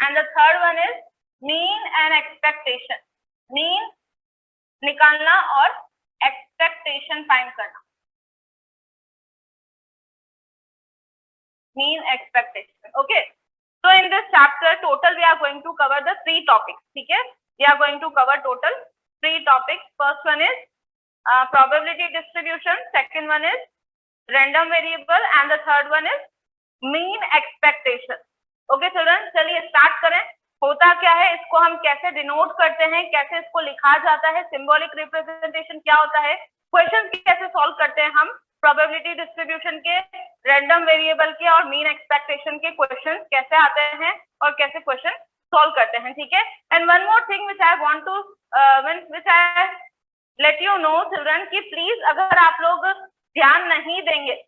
And the third one is mean and expectation, mean निकालना और expectation find करना, mean expectation. Okay, so in this chapter total we are going to cover the 3 topics. ठीक है, we are going to cover total 3 topics. First one is probability distribution, second one is random variable and the third one is mean expectation. Okay children, चलिए start करें. होता क्या है, इसको हम कैसे डिनोट करते हैं, कैसे इसको लिखा जाता है, सिंबॉलिक रिप्रेजेंटेशन क्या होता है, क्वेश्चन कैसे सॉल्व करते हैं हम, प्रोबेबिलिटी डिस्ट्रीब्यूशन के, रैंडम वेरिएबल के और मीन एक्सपेक्टेशन के क्वेश्चन कैसे आते हैं और कैसे क्वेश्चन सॉल्व करते हैं. ठीक है, and one more thing which I want to which I let you know children कि प्लीज अगर आप लोग ध्यान नहीं देंगे,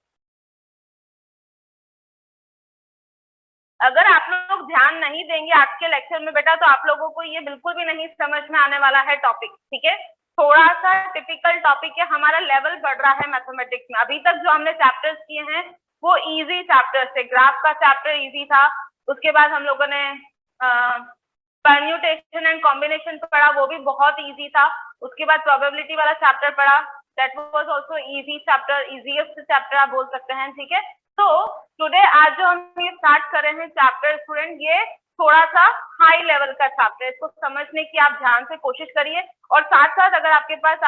अगर आप लोग ध्यान नहीं देंगे आज के लेक्चर में बेटा, तो आप लोगों को ये बिल्कुल भी नहीं समझ में आने वाला है टॉपिक. ठीक है, थोड़ा सा टिपिकल टॉपिक है, हमारा लेवल बढ़ रहा है मैथमेटिक्स में. अभी तक जो हमने चैप्टर्स किए हैं वो इजी चैप्टर्स थे. ग्राफ का चैप्टर इजी था, उसके बाद हम लोगों ने परम्यूटेशन एंड कॉम्बिनेशन पढ़ा, वो भी बहुत इजी था. उसके बाद प्रोबेबिलिटी वाला चैप्टर पढ़ा, that was also easy chapter, easiest chapter आप बोल सकते हैं. ठीक है, तो टुडे आज जो हम ये स्टार्ट कर रहे हैं चैप्टर स्टूडेंट, ये थोड़ा सा हाई लेवल का चैप्टर है, इसको समझने की आप ध्यान से कोशिश करिए. और साथ साथ अगर आपके पास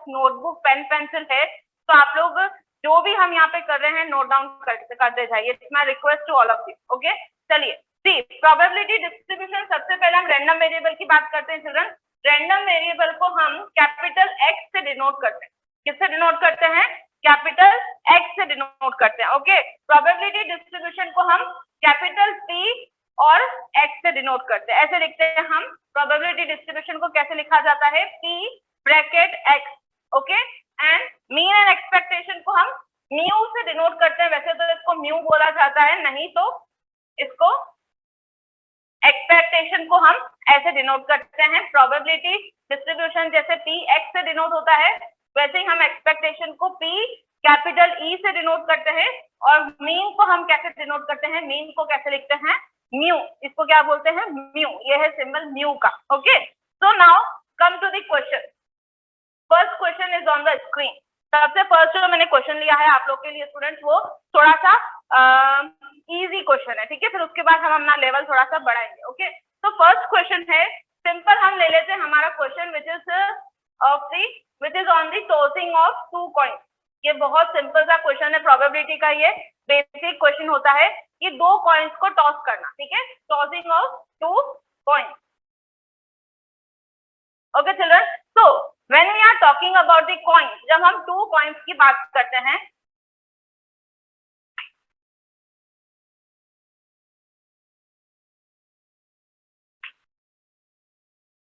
नोटबुक पेन पेंसिल है तो आप लोग जो भी हम यहाँ पे कर रहे हैं नोट डाउन करते जाइए. It's my request to all of you. Okay, चलिए सी प्रोबेबिलिटी डिस्ट्रीब्यूशन. सबसे पहले हम रैंडम वेरिएबल की बात करते हैं चिल्ड्रन. रैंडम वेरिएबल को हम कैपिटल एक्स से डिनोट करते हैं. किससे डिनोट करते हैं? कैपिटल एक्स से डिनोट करते हैं. ओके, प्रोबेबिलिटी डिस्ट्रीब्यूशन को हम कैपिटल पी और एक्स से डिनोट करते हैं. ऐसे लिखते हैं हम. प्रोबेबिलिटी डिस्ट्रीब्यूशन को कैसे लिखा जाता है? P bracket x. Okay, and mean and expectation को हम म्यू से डिनोट करते हैं. वैसे तो इसको म्यू बोला जाता है, नहीं तो इसको एक्सपेक्टेशन को हम ऐसे डिनोट करते हैं. प्रोबेबिलिटी डिस्ट्रीब्यूशन जैसे पी एक्स से डिनोट होता है, वैसे ही हम एक्सपेक्टेशन को पी कैपिटल ई से डिनोट करते हैं. और मीन को हम कैसे डिनोट करते हैं? मीन को कैसे लिखते हैं? म्यू. इसको क्या बोलते हैं? म्यू. ये है सिंबल म्यू का. Okay, so now come to the question. First question is on the screen. सबसे फर्स्ट जो मैंने क्वेश्चन लिया है आप लोग के लिए स्टूडेंट्स, वो थोड़ा सा इजी क्वेश्चन है. ठीक है, फिर उसके बाद हम अपना लेवल थोड़ा सा बढ़ाएंगे. ओके, तो फर्स्ट क्वेश्चन है सिंपल. हम ले लेते हैं हमारा question which is on the tossing of 2 coins. ये बहुत सिंपल सा क्वेश्चन है प्रोबेबिलिटी का. ये बेसिक क्वेश्चन होता है कि 2 कॉइन्स को टॉस करना. ठीक है, tossing of 2 coins. Okay children, so when we are talking about the coins, जब हम 2 कॉइन्स की बात करते हैं,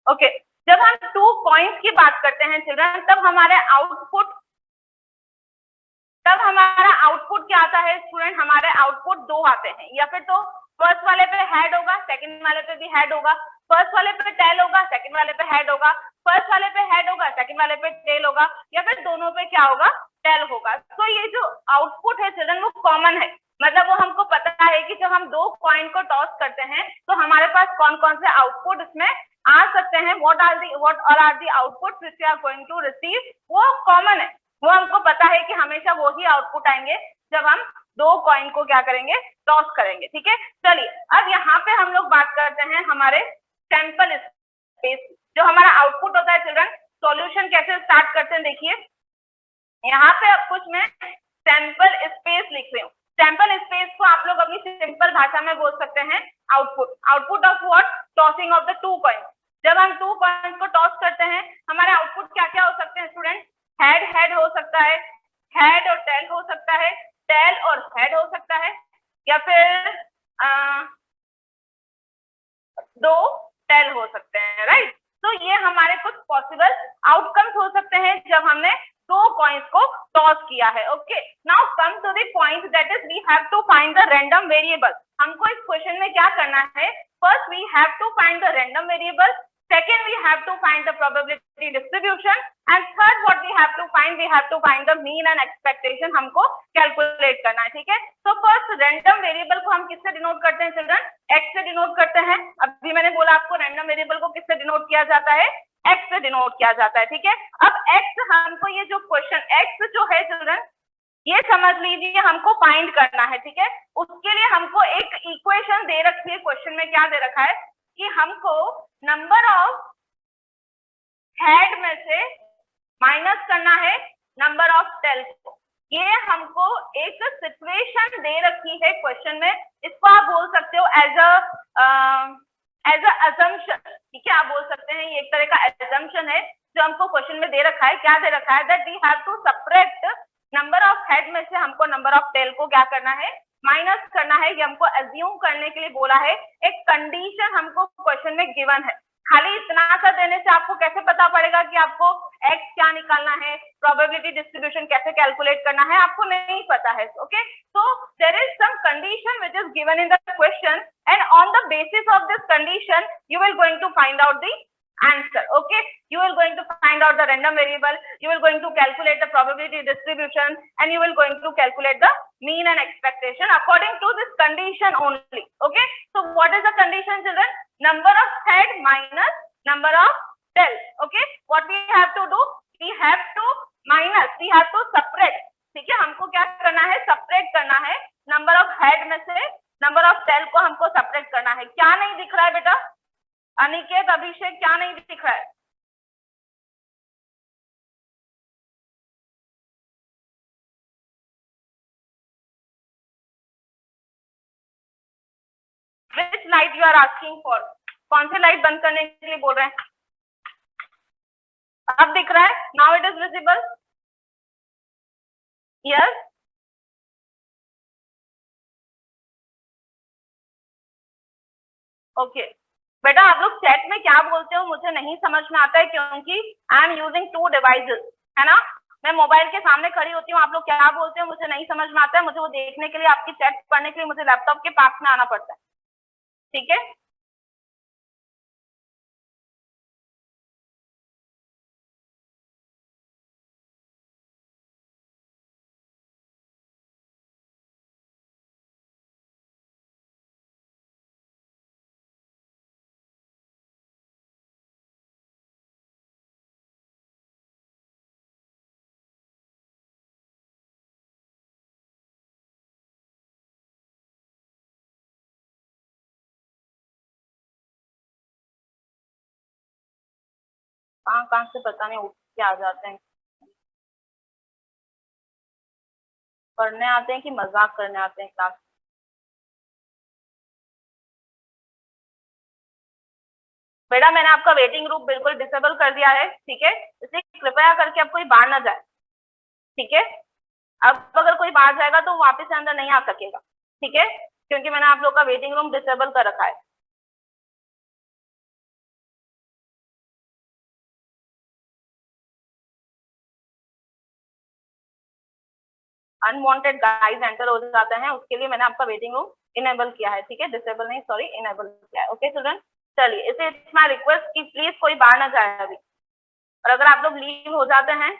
ओके, जब हम 2 कॉइन्स की बात करते हैं चिल्ड्रन, तब हमारा आउटपुट क्या आता है स्टूडेंट? हमारे आउटपुट 2 आते हैं. या फिर तो फर्स्ट वाले पे हेड होगा, सेकंड वाले पे भी हेड होगा. फर्स्ट वाले पे टेल होगा, सेकंड वाले पे हेड होगा. फर्स्ट वाले पे हेड होगा, सेकंड वाले पे टेल होगा. या फिर दोनों पे क्या होगा? टेल होगा. तो ये जो आउटपुट है चिल्ड्रन वो कॉमन है. मतलब वो हमको पता है कि जब हम 2 कॉइन को टॉस करते हैं तो हमारे पास कौन कौन से आउटपुट इसमें आ सकते हैं. what are the outputs which we are going to receive, वो कॉमन है. वो हमको पता है कि हमेशा वो ही आउटपुट आएंगे जब हम 2 कॉइन को क्या करेंगे? टॉस करेंगे. ठीक है, चलिए अब यहाँ पे हम लोग बात करते हैं हमारे सैंपल स्पेस. जो हमारा आउटपुट होता है चिल्ड्रन, सॉल्यूशन कैसे स्टार्ट करते हैं देखिए. यहाँ पे अब कुछ मैं सैंपल स्पेस लिख रही हूँ. सैंपल स्पेस को आप लोग अपनी सिंपल भाषा में बोल सकते हैं output. Output of what? Tossing of the 2 coins. जब हम 2 कॉइन्स को टॉस करते हैं हमारे आउटपुट क्या क्या हो सकते हैं स्टूडेंट? हेड हो सकता है, हेड और टेल हो सकता है, टेल और हेड हो सकता है, या फिर 2 टेल हो सकते हैं. राइट, तो ये हमारे कुछ पॉसिबल आउटकम्स हो सकते हैं जब हमने 2 कॉइन्स को टॉस किया है. Okay, now come to the point, that is we have to find the random variable. हमको इस क्वेश्चन में क्या करना है? First we have to find the random variable, second we have to find the probability distribution, and third what we have to find the mean and expectation. हमको calculate करना है. ठीक है, तो फर्स्ट रैंडम वेरिएबल को हम किससे denote करते हैं चिल्ड्रन? एक्स से डिनोट करते हैं. अब किससे डिनोट किया जाता है, x से डिनोट किया जाता है, ठीक है। अब x हमको ये जो क्वेश्चन x जो है चिल्ड्रन, ये समझ लीजिए हमको फाइंड करना है, ठीक है। उसके लिए हमको एक इक्वेशन दे रखी है, क्वेश्चन में क्या दे रखा है कि हमको नंबर ऑफ हेड में से माइनस करना है नंबर ऑफ टेल को। ये हमको एक सिचुएशन दे रखी है क्वेश्चन में, इसको आप बोल सकते हो एज अ असम्पशन, ठीक है, आप बोल सकते हैं ये एक तरह का असम्पशन है जो हमको क्वेश्चन में दे रखा है। क्या दे रखा है, that we have to separate number of head में से हमको नंबर ऑफ टेल को क्या करना है, माइनस करना है। ये हमको अज्यूम करने के लिए बोला है, एक कंडीशन हमको क्वेश्चन में गिवन है। खाली इतना सा देने से आपको कैसे पता पड़ेगा कि आपको x क्या निकालना है, प्रोबेबिलिटी डिस्ट्रीब्यूशन कैसे कैलकुलेट करना है, आपको नहीं पता है, okay. So there is some condition which is given in the question and on the basis of this condition you will going to find out the answer, okay. You will going to find out the random variable, you will going to calculate the probability distribution, and you will going to calculate the mean and expectation according to this condition only, okay. So what is the condition children, number of head minus number of tail, okay. What we have to do, we have to minus, we have to separate, ठीक है। हमको क्या करना है, separate करना है number of head में से नंबर ऑफ टेल को हमको सेपरेट करना है। क्या नहीं दिख रहा है बेटा, अनिकेत अभिषेक, क्या नहीं दिख रहा है, which light you are asking for, कौन से लाइट बंद करने के लिए बोल रहे हैं। अब दिख रहा है, now it is visible, yes. Okay बेटा, आप लोग चैट में क्या बोलते हो मुझे नहीं समझ में आता है, क्योंकि आई एम यूजिंग 2 डिवाइसेस, है ना। मैं मोबाइल के सामने खड़ी होती हूँ, आप लोग क्या बोलते हो मुझे नहीं समझ में आता है। मुझे वो देखने के लिए, आपकी चैट पढ़ने के लिए मुझे लैपटॉप के पास में आना पड़ता है, ठीक है। कहाँ कहाँ से पता नहीं उठ के आ जाते हैं, पढ़ने आते हैं कि मजाक करने आते हैं क्लास। बेटा मैंने आपका वेटिंग ग्रुप बिल्कुल डिसेबल कर दिया है, ठीक है, इसलिए कृपया करके अब कोई बाहर ना जाए, ठीक है। अब अगर कोई बाहर जाएगा तो वापस से अंदर नहीं आ सकेगा, ठीक है, क्योंकि मैंने आप लोग का वेटिंग रूम डिसेबल कर रखा है। अनवांटेड गाइस एंटर हो जाते हैं, उसके लिए मैंने आपका वेटिंग रूम इनेबल किया है, ठीक है, डिसेबल नहीं, सॉरी, इनेबल किया है, ओके चिल्ड्रन। चलिए, इसे इट्स माय रिक्वेस्ट कि प्लीज कोई बाहर ना जाए अभी, और अगर आप लोग लीव हो जाते हैं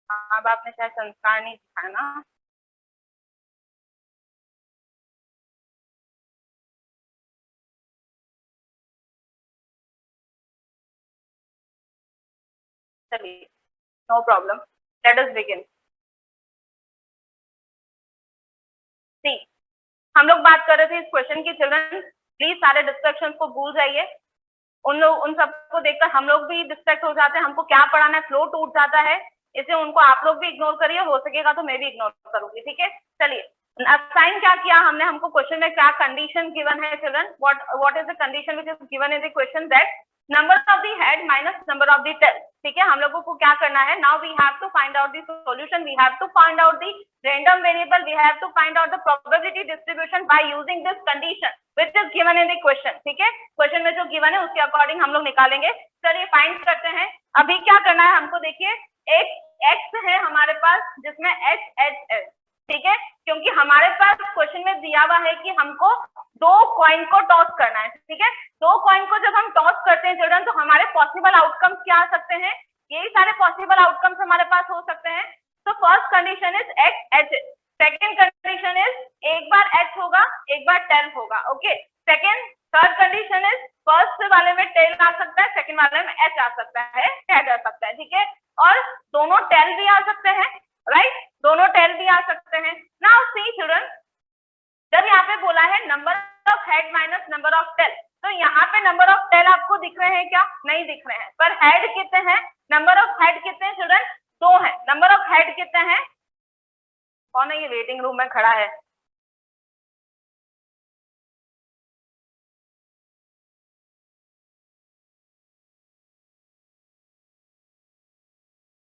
माँ बाप ने शायद संस्कार नहीं दिखाया ना। चलिए, no problem, let us begin. See, हम लोग बात कर रहे थे इस क्वेश्चन की चिल्ड्रन, प्लीज सारे डिस्ट्रैक्शंस को भूल जाइए। उन सबको देखकर हम लोग भी डिस्ट्रैक्ट हो जाते हैं, हमको क्या पढ़ाना है फ्लो टूट जाता है, इसे उनको आप लोग भी इग्नोर करिए, हो सकेगा तो मैं भी इग्नोर करूंगी, ठीक है। चलिए, साइन क्या किया हमने, हमको क्वेश्चन में क्या कंडीशन गिवन है children, what is the condition which is given in the question, that number of the head minus number of the tail, ठीक है। हम लोगों को क्या करना है, now we have to find out the solution, we have to find out the random variable, we have to find out the probability distribution by using this condition which is given in the question, ठीक है। Question में जो given है उसके according हम लोग निकालेंगे। चलिए फाइंड करते हैं। अभी क्या करना है हमको, देखिए एक एक्स है हमारे पास जिसमें एच एच है, ठीक है, क्योंकि हमारे पास क्वेश्चन में दिया हुआ है कि हमको दो कॉइन को टॉस करना है, ठीक है। दो कॉइन को जब हम टॉस करते हैं चिल्ड्रन, तो हमारे पॉसिबल आउटकम्स क्या आ सकते हैं, यही सारे पॉसिबल आउटकम्स हमारे पास हो सकते हैं। तो first condition is x H, second condition is एक बार एच होगा एक बार टेल होगा, okay. Second third condition is first वाले में टेल आ सकता है, सेकेंड वाले में एच आ सकता है, हेड आ सकता है, ठीक है, और दोनों टेल भी आ सकते हैं, राइट, दोनों टेल भी आ सकते हैं। नाउ सी चिल्ड्रन, जब यहाँ पे बोला है number of head minus number of tail, तो यहाँ पे नंबर ऑफ टेल आपको दिख रहे हैं क्या, नहीं दिख रहे हैं, पर हेड कितने हैं, नंबर ऑफ हेड कितने हैं चिल्ड्रन, 2 है। नंबर ऑफ हेड कितने हैं, कौन है ये वेटिंग रूम में खड़ा है,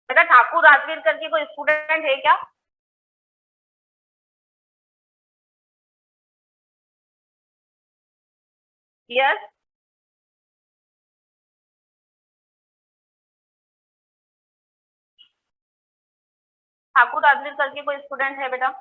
बेटा ठाकुर राजवीर करके कोई स्टूडेंट है क्या? यस, ठाकुर राजवीर करके कोई स्टूडेंट है बेटा?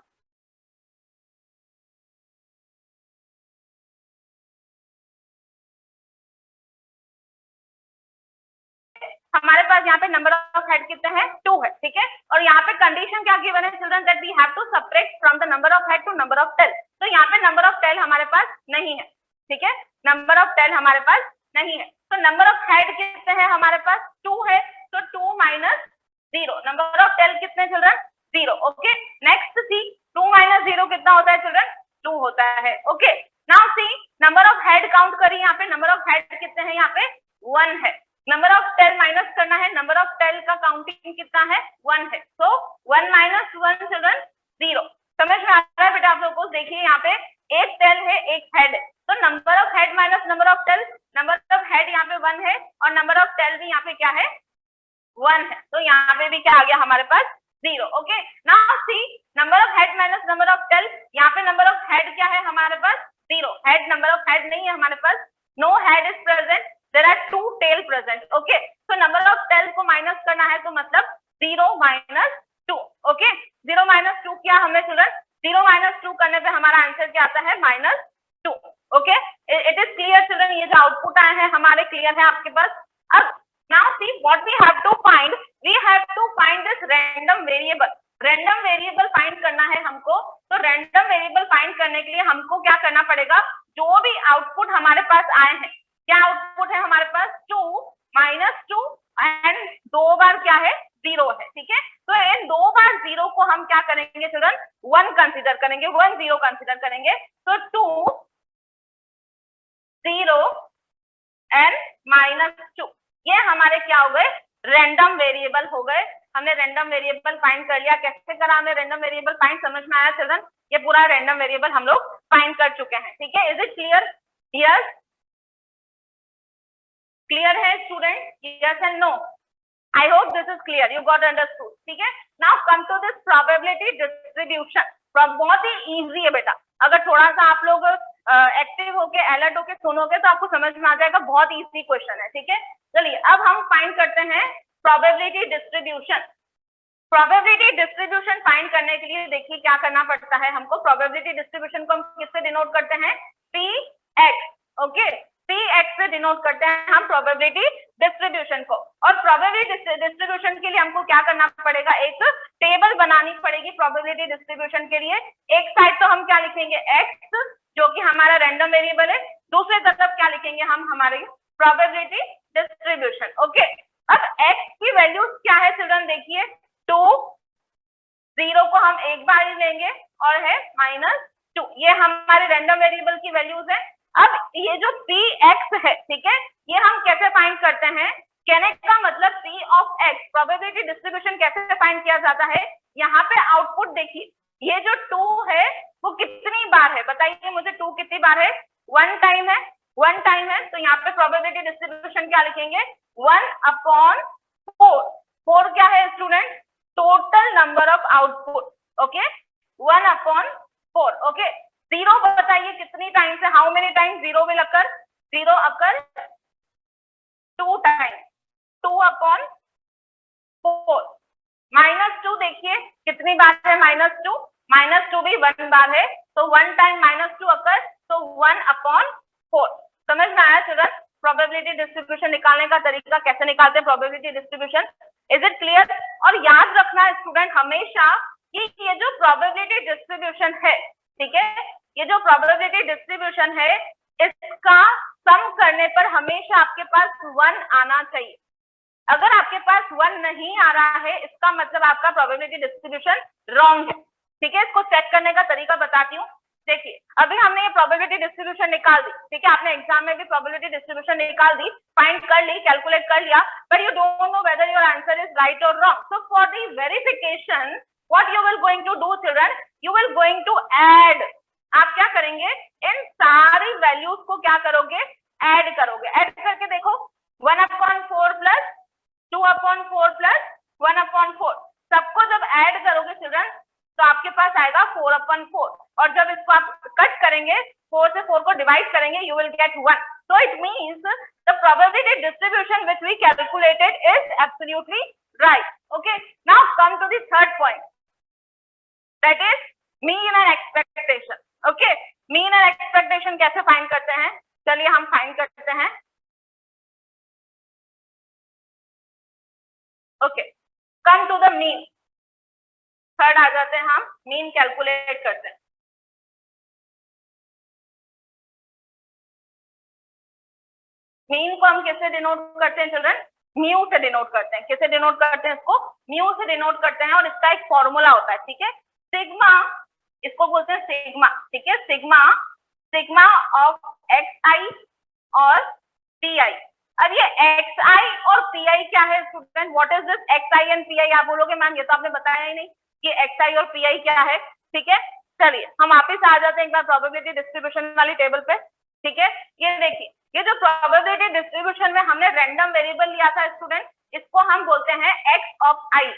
हमारे पास यहाँ पे नंबर ऑफ हेड कितने हैं, 2 है, ठीक है, और यहाँ पे कंडीशन क्या गिवन है children, that we have to subtract from the number of head to number of tail. तो यहाँ पे नंबर ऑफ टेल हमारे पास नहीं है, ठीक है, नंबर ऑफ टेल हमारे पास नहीं है। तो नंबर ऑफ हेड कितने हैं हमारे पास, 2 है, तो 2 माइनस 0। नंबर ऑफ टेल कितने children, 0, okay. Next see, 2 minus 0 कितना होता है चिल्ड्रन, 2 होता है, okay. Now see number of head count करिए, यहाँ पे नंबर ऑफ हेड कितने हैं, यहाँ पे 1 है। नंबर ऑफ टेल माइनस करना है, नंबर ऑफ टेल का काउंटिंग कितना है, 1 है, तो 1 माइनस 1 चिल्ड्रन 0। समझ में आ रहा है बेटा आप लोगों को? देखिए यहाँ पे एक टेल है एक हेड है, तो number of head minus number of tail, number of head यहाँ पे 1 है और नंबर ऑफ टेल भी यहाँ पे क्या है, 1 है, तो यहाँ पे भी क्या आ गया हमारे पास, 0, okay. Now see number of head minus number of tail, यहाँ पे नंबर ऑफ हेड क्या है हमारे पास, 0, हेड, नंबर ऑफ हेड नहीं है हमारे पास, no head is present, there are 2 tail present, okay, so number of tail को माइनस करना है, तो मतलब 0 माइनस 2, ओके। 0 माइनस 2 क्या हमें चिल्ड्रन, 0 माइनस 2 करने पे हमारा आंसर क्या आता है, -2, okay. It is clear children, ये जो आउटपुट आए हैं हमारे क्लियर है आपके पास। अब now see what we have to find, we have to find this random variable. Random variable find करना है हमको, तो रैंडम वेरिएबल फाइंड करने के लिए हमको क्या करना पड़ेगा, जो भी आउटपुट हमारे पास आए हैं, क्या आउटपुट है हमारे पास, 2 माइनस 2 एंड 2 बार क्या है, 0 है, ठीक है। तो इन 2 बार 0 को हम क्या करेंगे चिल्ड्रन, 1 कंसीडर करेंगे, 1 0 कंसीडर करेंगे, तो 2 0 एंड -2 ये हमारे क्या हो गए, रैंडम वेरिएबल हो गए। हमने रैंडम वेरिएबल फाइंड कर लिया। कैसे करा हमने रैंडम वेरिएबल फाइंड, समझ में आया चिल्ड्रन? ये पूरा रैंडम वेरिएबल हम लोग फाइंड कर चुके हैं, ठीक है। Is it clear? Yes, clear है student? Yes and no? I hope this is clear, you got understood, ठीक है। Now come to this probability distribution. बहुत ही इजी है बेटा, अगर थोड़ा सा आप लोग एक्टिव होके अलर्ट होके सुनोगे तो आपको समझ में आ जाएगा, बहुत इजी क्वेश्चन है, ठीक है। चलिए अब हम फाइंड करते हैं probability distribution. Probability distribution find करने के लिए देखिए क्या करना पड़ता है हमको। प्रोबेबिलिटी डिस्ट्रीब्यूशन को हम किससे डिनोट करते हैं, P x, okay, P x से डिनोट करते हैं हम प्रोबेबिलिटी डिस्ट्रीब्यूशन को। और प्रोबेबिलिटी डिस्ट्रीब्यूशन के लिए हमको क्या करना पड़ेगा, एक टेबल बनानी पड़ेगी प्रोबेबिलिटी डिस्ट्रीब्यूशन के लिए। एक साइड तो हम क्या लिखेंगे, एक्स जो कि हमारा रैंडम वेरिएबल है, दूसरे तरफ क्या लिखेंगे हम, हमारे प्रोबेबिलिटी डिस्ट्रीब्यूशन, ओके। अब x की वैल्यूज क्या है चिल्ड्रन, देखिए 2, 0 को हम एक बार ही लेंगे और है -2, ये हमारे रैंडम वेरिएबल की वैल्यूज है। अब ये जो px है, ठीक है, ये हम कैसे फाइंड करते हैं, कहने का मतलब p of x probability distribution कैसे फाइंड किया जाता है। यहाँ पे आउटपुट देखिए, ये जो 2 है वो कितनी बार है, बताइए मुझे, 2 कितनी बार है, 1 टाइम है, 1 टाइम है, तो यहाँ पे प्रोबेबिलिटी डिस्ट्रीब्यूशन क्या लिखेंगे, 1/4। 4 क्या है student, total number of output, okay, 1/4, okay. 0 बताइए कितनी टाइम्स है, how many times 0 will occur, 0 occur 2 times, upon 4। -2 देखिए कितनी बार है -2, -2 भी 1 बार है, तो 1 टाइम -2 अकर, तो 1 अपॉन 4। समझ में आया चिल्ड्रन? प्रोबेबिलिटी डिस्ट्रीब्यूशन निकालने का तरीका कैसे निकालते हैं probability distribution. Is it clear? और याद रखना स्टूडेंट हमेशा कि ये जो प्रोबेबिलिटी डिस्ट्रीब्यूशन है, ठीक है, ये जो प्रोबेबिलिटी डिस्ट्रीब्यूशन है इसका सम करने पर हमेशा आपके पास 1 आना चाहिए। अगर आपके पास 1 नहीं आ रहा है इसका मतलब आपका प्रोबेबिलिटी डिस्ट्रीब्यूशन रॉन्ग है। ठीक है, इसको चेक करने का तरीका बताती हूँ। देखिए अभी हमने ये प्रोबेबिलिटी डिस्ट्रीब्यूशन निकाल दी, ठीक है, आपने एग्जाम में भी प्रोबेबिलिटी डिस्ट्रीब्यूशन निकाल दी, फाइंड कर ली, कैलकुलेट कर लिया, but you don't know whether your answer is right or wrong. So for the verification what you will going to do children, you will going to add. आप क्या करेंगे, इन सारी values को क्या करोगे, ऐड करोगे। ऐड करके देखो 1/4 प्लस 2/4 प्लस 1/4, सबको जब ऐड करोगे चिल्ड्रन तो आपके पास आएगा 4/4, और जब इसको आप कट करेंगे 4 से 4 को डिवाइड करेंगे you will get 1। So it means the probability distribution which we calculated is absolutely right. Okay, now come to the third point, that is mean and expectation. Okay, mean and expectation कैसे find करते हैं, चलिए हम find करते हैं। Okay, come to the mean, third आ जाते हैं, हम मीन कैलकुलेट करते हैं। मीन को हम किससे डिनोट करते हैं चिल्ड्रन, म्यू से डिनोट करते हैं। किससे डिनोट करते हैं इसको, म्यू से डिनोट करते हैं, और इसका एक फॉर्मूला होता है, ठीक है, सिग्मा, इसको बोलते हैं सिग्मा, ठीक है, सिग्मा, सिग्मा ऑफ एक्स आई और पी आई। अब ये एक्स आई और पी आई क्या है student, what is this x I and P I? आप बोलोगे मैम ये तो आपने बताया ही नहीं कि एक्स आई और पी आई क्या है, ठीक है। चलिए हम वापिस आ जाते हैं एक बार प्रोबेबिलिटी डिस्ट्रीब्यूशन वाली टेबल पे, ठीक है। ये देखिए, ये जो प्रोबेबिलिटी डिस्ट्रीब्यूशन में हमने रैंडम वेरिएबल लिया था स्टूडेंट, इसको हम बोलते हैं एक्स ऑफ आई।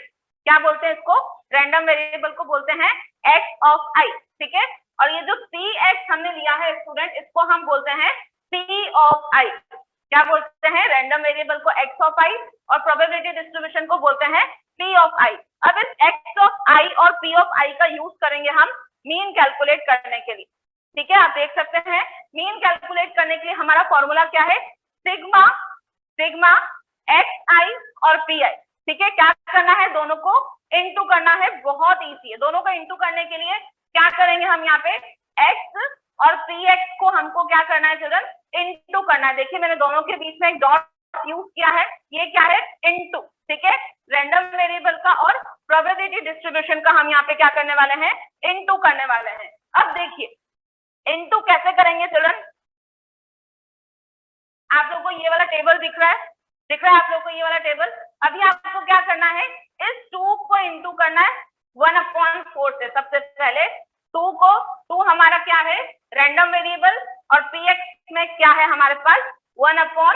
क्या बोलते हैं इसको, रैंडम वेरिएबल को बोलते हैं एक्स ऑफ आई, ठीक है। और ये जो पी एक्स हमने लिया है स्टूडेंट, इसको हम बोलते हैं पी ऑफ आई। क्या बोलते हैं, रैंडम वेरिएबल को एक्स ऑफ आई और प्रोबेबिलिटी डिस्ट्रीब्यूशन को बोलते हैं पी ऑफ आई। अब इस एक्स ऑफ आई और पी ऑफ आई का यूज करेंगे हम मीन कैलकुलेट करने के लिए, ठीक है। आप देख सकते हैं मीन कैलकुलेट करने के लिए हमारा फॉर्मूला क्या है, सिग्मा, सिग्मा एक्स आई और पी आई, ठीक है। क्या करना है, दोनों को इनटू करना है, बहुत इजी है। दोनों को इनटू करने के लिए क्या करेंगे हम, यहाँ पे एक्स और पी एक्स को हमको क्या करना है चिल्ड्रन, इनटू करना है। देखिए मैंने दोनों के बीच में एक डॉट यूज किया है, ये क्या है, इनटू, ठीक है। रैंडम वेरिएबल का और प्रोबेबिलिटी डिस्ट्रीब्यूशन का हम यहाँ पे क्या करने वाले हैं, इनटू करने वाले हैं। अब देखिए इनटू कैसे करेंगे चिल्ड्रन, आप लोगों को ये वाला टेबल दिख रहा है, दिख रहा है आप लोग को ये वाला टेबल। अभी आपको क्या करना है, इस 2 को इनटू करना है 1/4 से। सबसे पहले 2 को, 2 हमारा क्या है, रैंडम वेरिएबल, और पी एक्स में क्या है हमारे पास 1/4।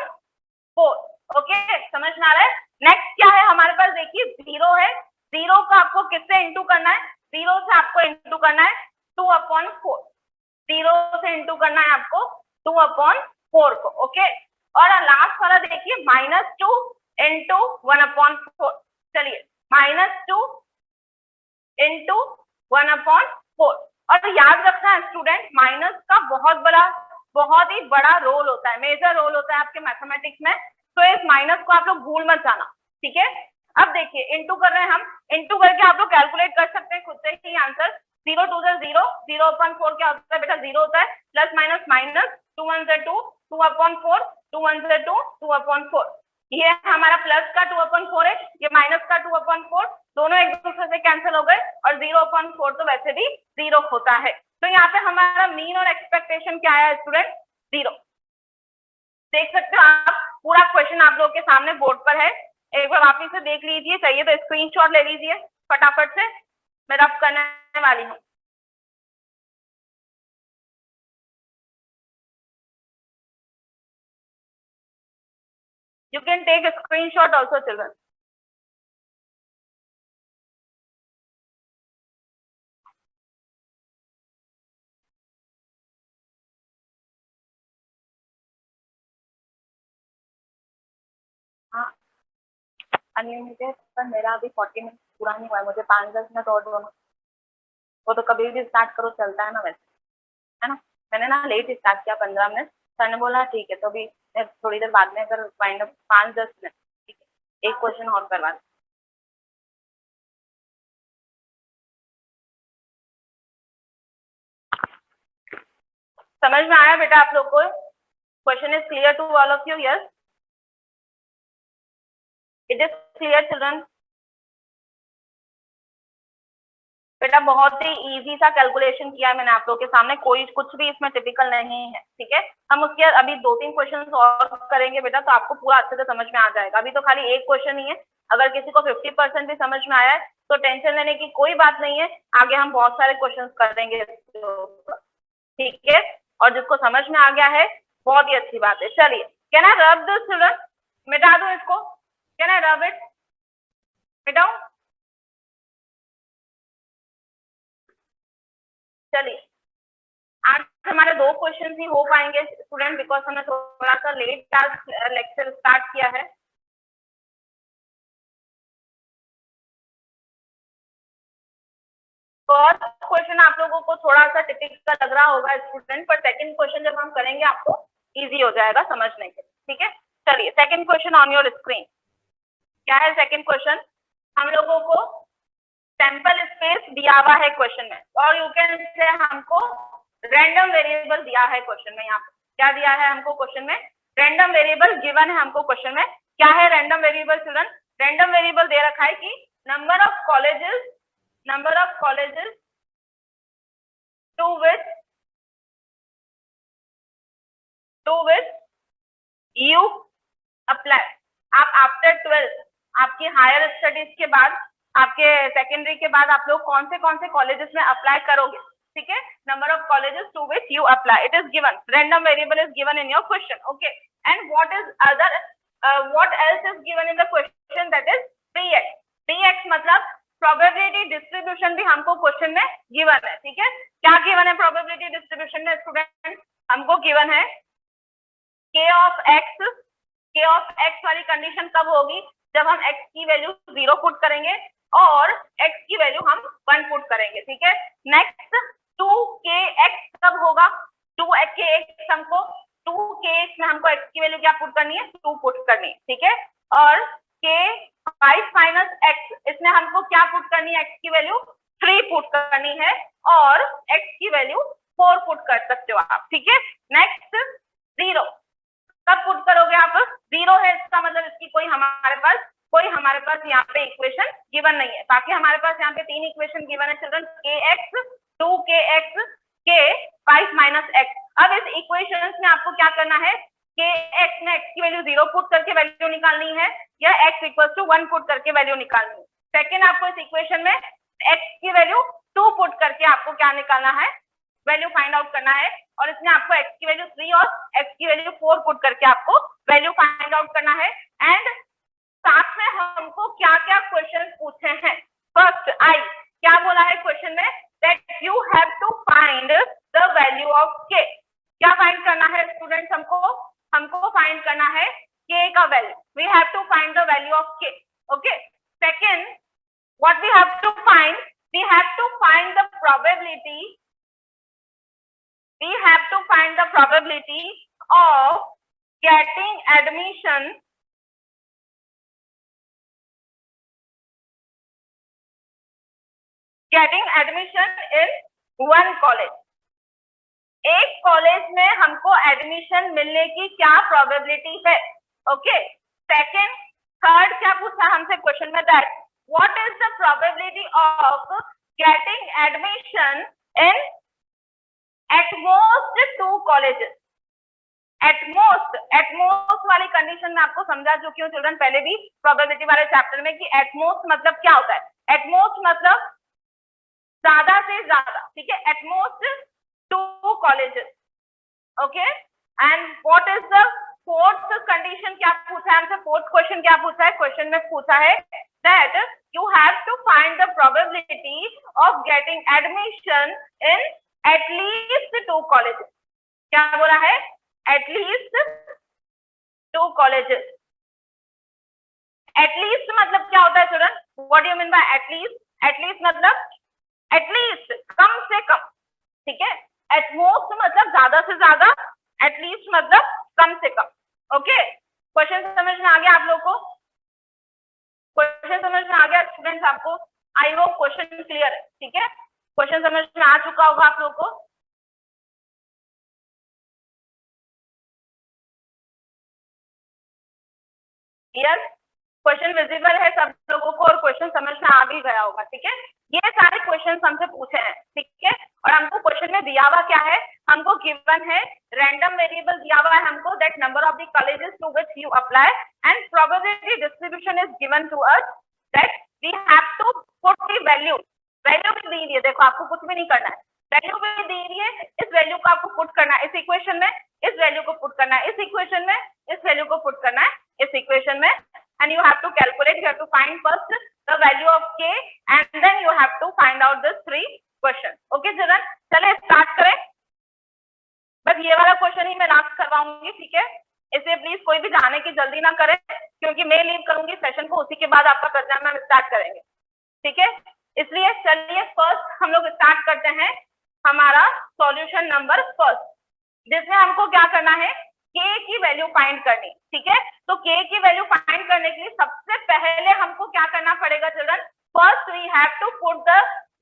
ओके, समझ में आ रहा है। नेक्स्ट क्या है हमारे पास, देखिए 0 है, 0 को आपको किससे इंटू करना है, 0 से आपको इंटू करना है 2/4, 0 से इंटू करना है आपको 2/4 को। ओके, और लास्ट वाला देखिए -2 इंटू 1/4। चलिए -2 इंटू 1/4। और याद रखना है स्टूडेंट, माइनस का बहुत ही बड़ा रोल होता है, मेजर रोल होता है आपके मैथमेटिक्स में, तो इस माइनस को आप लोग भूल मत जाना, ठीक है। अब देखिए इंटू कर रहे हैं हम, इंटू करके आप लोग कैलकुलेट कर सकते हैं खुद से ही आंसर। 0 2 0, 0/4 क्या होता है बेटा, 0 होता है, प्लस माइनस माइनस, 2 1 2, 2/4, 2 1 2, 2/4। ये हमारा प्लस का 2/4 है, ये माइनस का 2/4, दोनों एक दूसरे से कैंसिल हो गए, और 0/4 तो वैसे भी 0 होता है। तो यहाँ पे हमारा मीन और एक्सपेक्टेशन क्या है स्टूडेंट, 0। देख सकते हो आप, पूरा क्वेश्चन आप लोग के सामने बोर्ड पर है, एक बार वापिस से देख लीजिए, चाहिए तो स्क्रीनशॉट ले लीजिए फटाफट से, मैं रफ करने वाली हूँ। You can take a screenshot also children. हाँ अनलिमिटेड, पर मेरा अभी 40 मिनट पूरा नहीं हुआ है, मुझे 5-10 मिनट और दोनों, वो तो कभी भी स्टार्ट करो चलता है ना वैसे, है ना। मैंने ना लेट स्टार्ट किया 15 मिनट, सर ने बोला ठीक है, तो अभी थोड़ी देर बाद में अगर फाइंड अप 5-10 मिनट, ठीक है, एक क्वेश्चन और करवा। समझ में आया बेटा आप लोग को? Question is clear to all of you? Yes, it is clear children? बेटा बहुत ही इजी सा कैलकुलेशन किया मैंने आप लोगों के सामने, कोई कुछ भी इसमें टिपिकल नहीं है, ठीक है। हम उसके अभी 2-3 क्वेश्चन और करेंगे बेटा, तो आपको पूरा अच्छे से समझ में आ जाएगा। अभी तो खाली एक क्वेश्चन ही है, अगर किसी को 50% भी समझ में आया है तो टेंशन लेने की कोई बात नहीं है, आगे हम बहुत सारे क्वेश्चन करेंगे, ठीक है। और जिसको समझ में आ गया है बहुत ही अच्छी बात है। चलिए, can I rub this children? मिटा दो इसको, कैन आई रब इट? मिटाओ। चलिए, आज हमारे 2 क्वेश्चन ही हो पाएंगे स्टूडेंट, बिकॉज हमने थोड़ा सा लेट आज लेक्चर स्टार्ट किया है। फर्स्ट क्वेश्चन आप लोगों को थोड़ा सा टिपिकल लग रहा होगा स्टूडेंट, पर सेकंड क्वेश्चन जब हम करेंगे आपको इजी हो जाएगा समझने के, ठीक है। चलिए, second question on your screen. क्या है सेकंड क्वेश्चन? हम लोगों को सैंपल स्पेस दिया हुआ है क्वेश्चन में, और यू कैन से हमको रैंडम वेरिएबल दिया है क्वेश्चन में। यहाँ क्या दिया है हमको क्वेश्चन में? रैंडम वेरिएबल गिवन है हमको क्वेश्चन में। क्या है random variable children? Random variable दे रखा है कि number of colleges to which you apply. आप आफ्टर 12 आपकी हायर स्टडीज के बाद, आपके सेकेंडरी के बाद आप लोग कौन से कॉलेजेस में अप्लाई करोगे, ठीक है। Number of colleges to which you apply, it is given, random variable is given in your question, okay. And what is other, what else is given in the question, that is px। px मतलब probability distribution भी हमको question में given है, ठीक है। क्या given है probability distribution में स्टूडेंट? हमको गिवन है k ऑफ x वाली कंडीशन कब होगी? जब हम x की वैल्यू 0 पुट करेंगे और x की वैल्यू हम 1 पुट करेंगे, ठीक है। नेक्स्ट 2kx कब होगा? 2kx हमको 2kx में हमको x की वैल्यू क्या पुट करनी है? 2 पुट करनी है, ठीक है। और k 5 माइनस x, इसमें हमको क्या पुट करनी है? x की वैल्यू 3 पुट करनी है, और x की वैल्यू 4 पुट कर सकते हो आप, ठीक है। नेक्स्ट 0 कब पुट करोगे आप? 0 है, इसका मतलब इसकी कोई हमारे पास यहाँ पे इक्वेशन गिवन नहीं है। बाकी हमारे पास यहाँ पे 3 इक्वेशन गिवन है children, kx, 2kx, k 5 minus x। अब इस इक्वेशन में आपको क्या करना है? kx में x की वैल्यू 0 पुट करके वैल्यू निकालनी है, या x इक्वल टू 1 पुट करके वैल्यू निकालनी है। सेकेंड, आपको इस इक्वेशन में x की वैल्यू 2 पुट करके आपको क्या निकालना है? वैल्यू फाइंड आउट करना है। और इसमें आपको x की वैल्यू 3 और x की वैल्यू 4 पुट करके आपको वैल्यू फाइंड आउट करना है। एंड साथ में हमको क्या क्या क्वेश्चन पूछे हैं? फर्स्ट आई, क्या बोला है क्वेश्चन में? That you have to find the value of k। क्या फाइंड करना है स्टूडेंट्स? हमको फाइंड करना है k का value. We have to find the value of k, okay. Second, what we have to find? We have to find the probability of getting admission in one college। एक college में हमको admission मिलने की क्या probability है, okay. Second, third क्या पूछा हमसे क्वेश्चन में? That what is the probability of getting admission in at most 2 colleges। at most वाली कंडीशन में आपको समझा चुकी हूँ चिल्ड्रन पहले भी प्रोबेबिलिटी वाले चैप्टर में, कि at most मतलब क्या होता है? at most मतलब ज्यादा से ज्यादा, ठीक है। at most 2 colleges, okay. And what is the fourth condition? क्या पूछा है हमसे? फोर्थ क्वेश्चन क्या पूछा है? क्वेश्चन में पूछा है that you have to find the probability of getting admission in at least 2 colleges। क्या बोला है? at least 2 colleges। एटलीस्ट मतलब क्या होता है student? What do you mean by at least? At least मतलब एटलीस्ट कम से कम, ठीक है। एटमोस्ट मतलब ज्यादा से ज्यादा, एटलीस्ट मतलब कम से कम। ओके, क्वेश्चन समझ में आ गया आप लोग को? क्वेश्चन समझ में आ गया स्टूडेंट्स आपको? आई होप क्वेश्चन क्लियर है, ठीक है। क्वेश्चन समझ में आ चुका होगा आप लोग को? यस, क्वेश्चन विजिबल है सब लोगों को और क्वेश्चन समझ में आ भी गया होगा, ठीक है। ये सारे क्वेश्चन हमसे पूछे हैं, ठीक है। और हमको क्वेश्चन में दिया हुआ क्या है? हमको गिवन है रैंडम वेरिएबल दिया हुआ है हमको, that number of the colleges to which you apply and probability distribution is given to us, that we have to put the value. Value भी दी है, देखो आपको कुछ भी नहीं करना है, वैल्यू भी दी हुई है, इस वैल्यू को आपको पुट करना है इस इक्वेशन में, इस वैल्यू को पुट करना है इस इक्वेशन में, इस वैल्यू को पुट करना है इस इक्वेशन में, and you have to calculate, you have to find first the value of k and then you have to find out this three question. Okay children, चले स्टार्ट करें। बस ये वाला क्वेश्चन ही मैं लास्ट करवाऊंगी, ठीक है। इसलिए प्लीज कोई भी जाने की जल्दी ना करे, क्योंकि मैं लीव करूंगी सेशन को, उसी के बाद आपका प्रोग्राम हम स्टार्ट करेंगे, ठीक है। इसलिए चलिए फर्स्ट हम लोग स्टार्ट करते हैं हमारा सॉल्यूशन नंबर फर्स्ट, जिसमें हमको क्या करना है? k की वैल्यू फाइंड करनी, ठीक है। तो k की वैल्यू फाइंड करने के लिए सबसे पहले हमको क्या करना पड़ेगा children? First we have to put the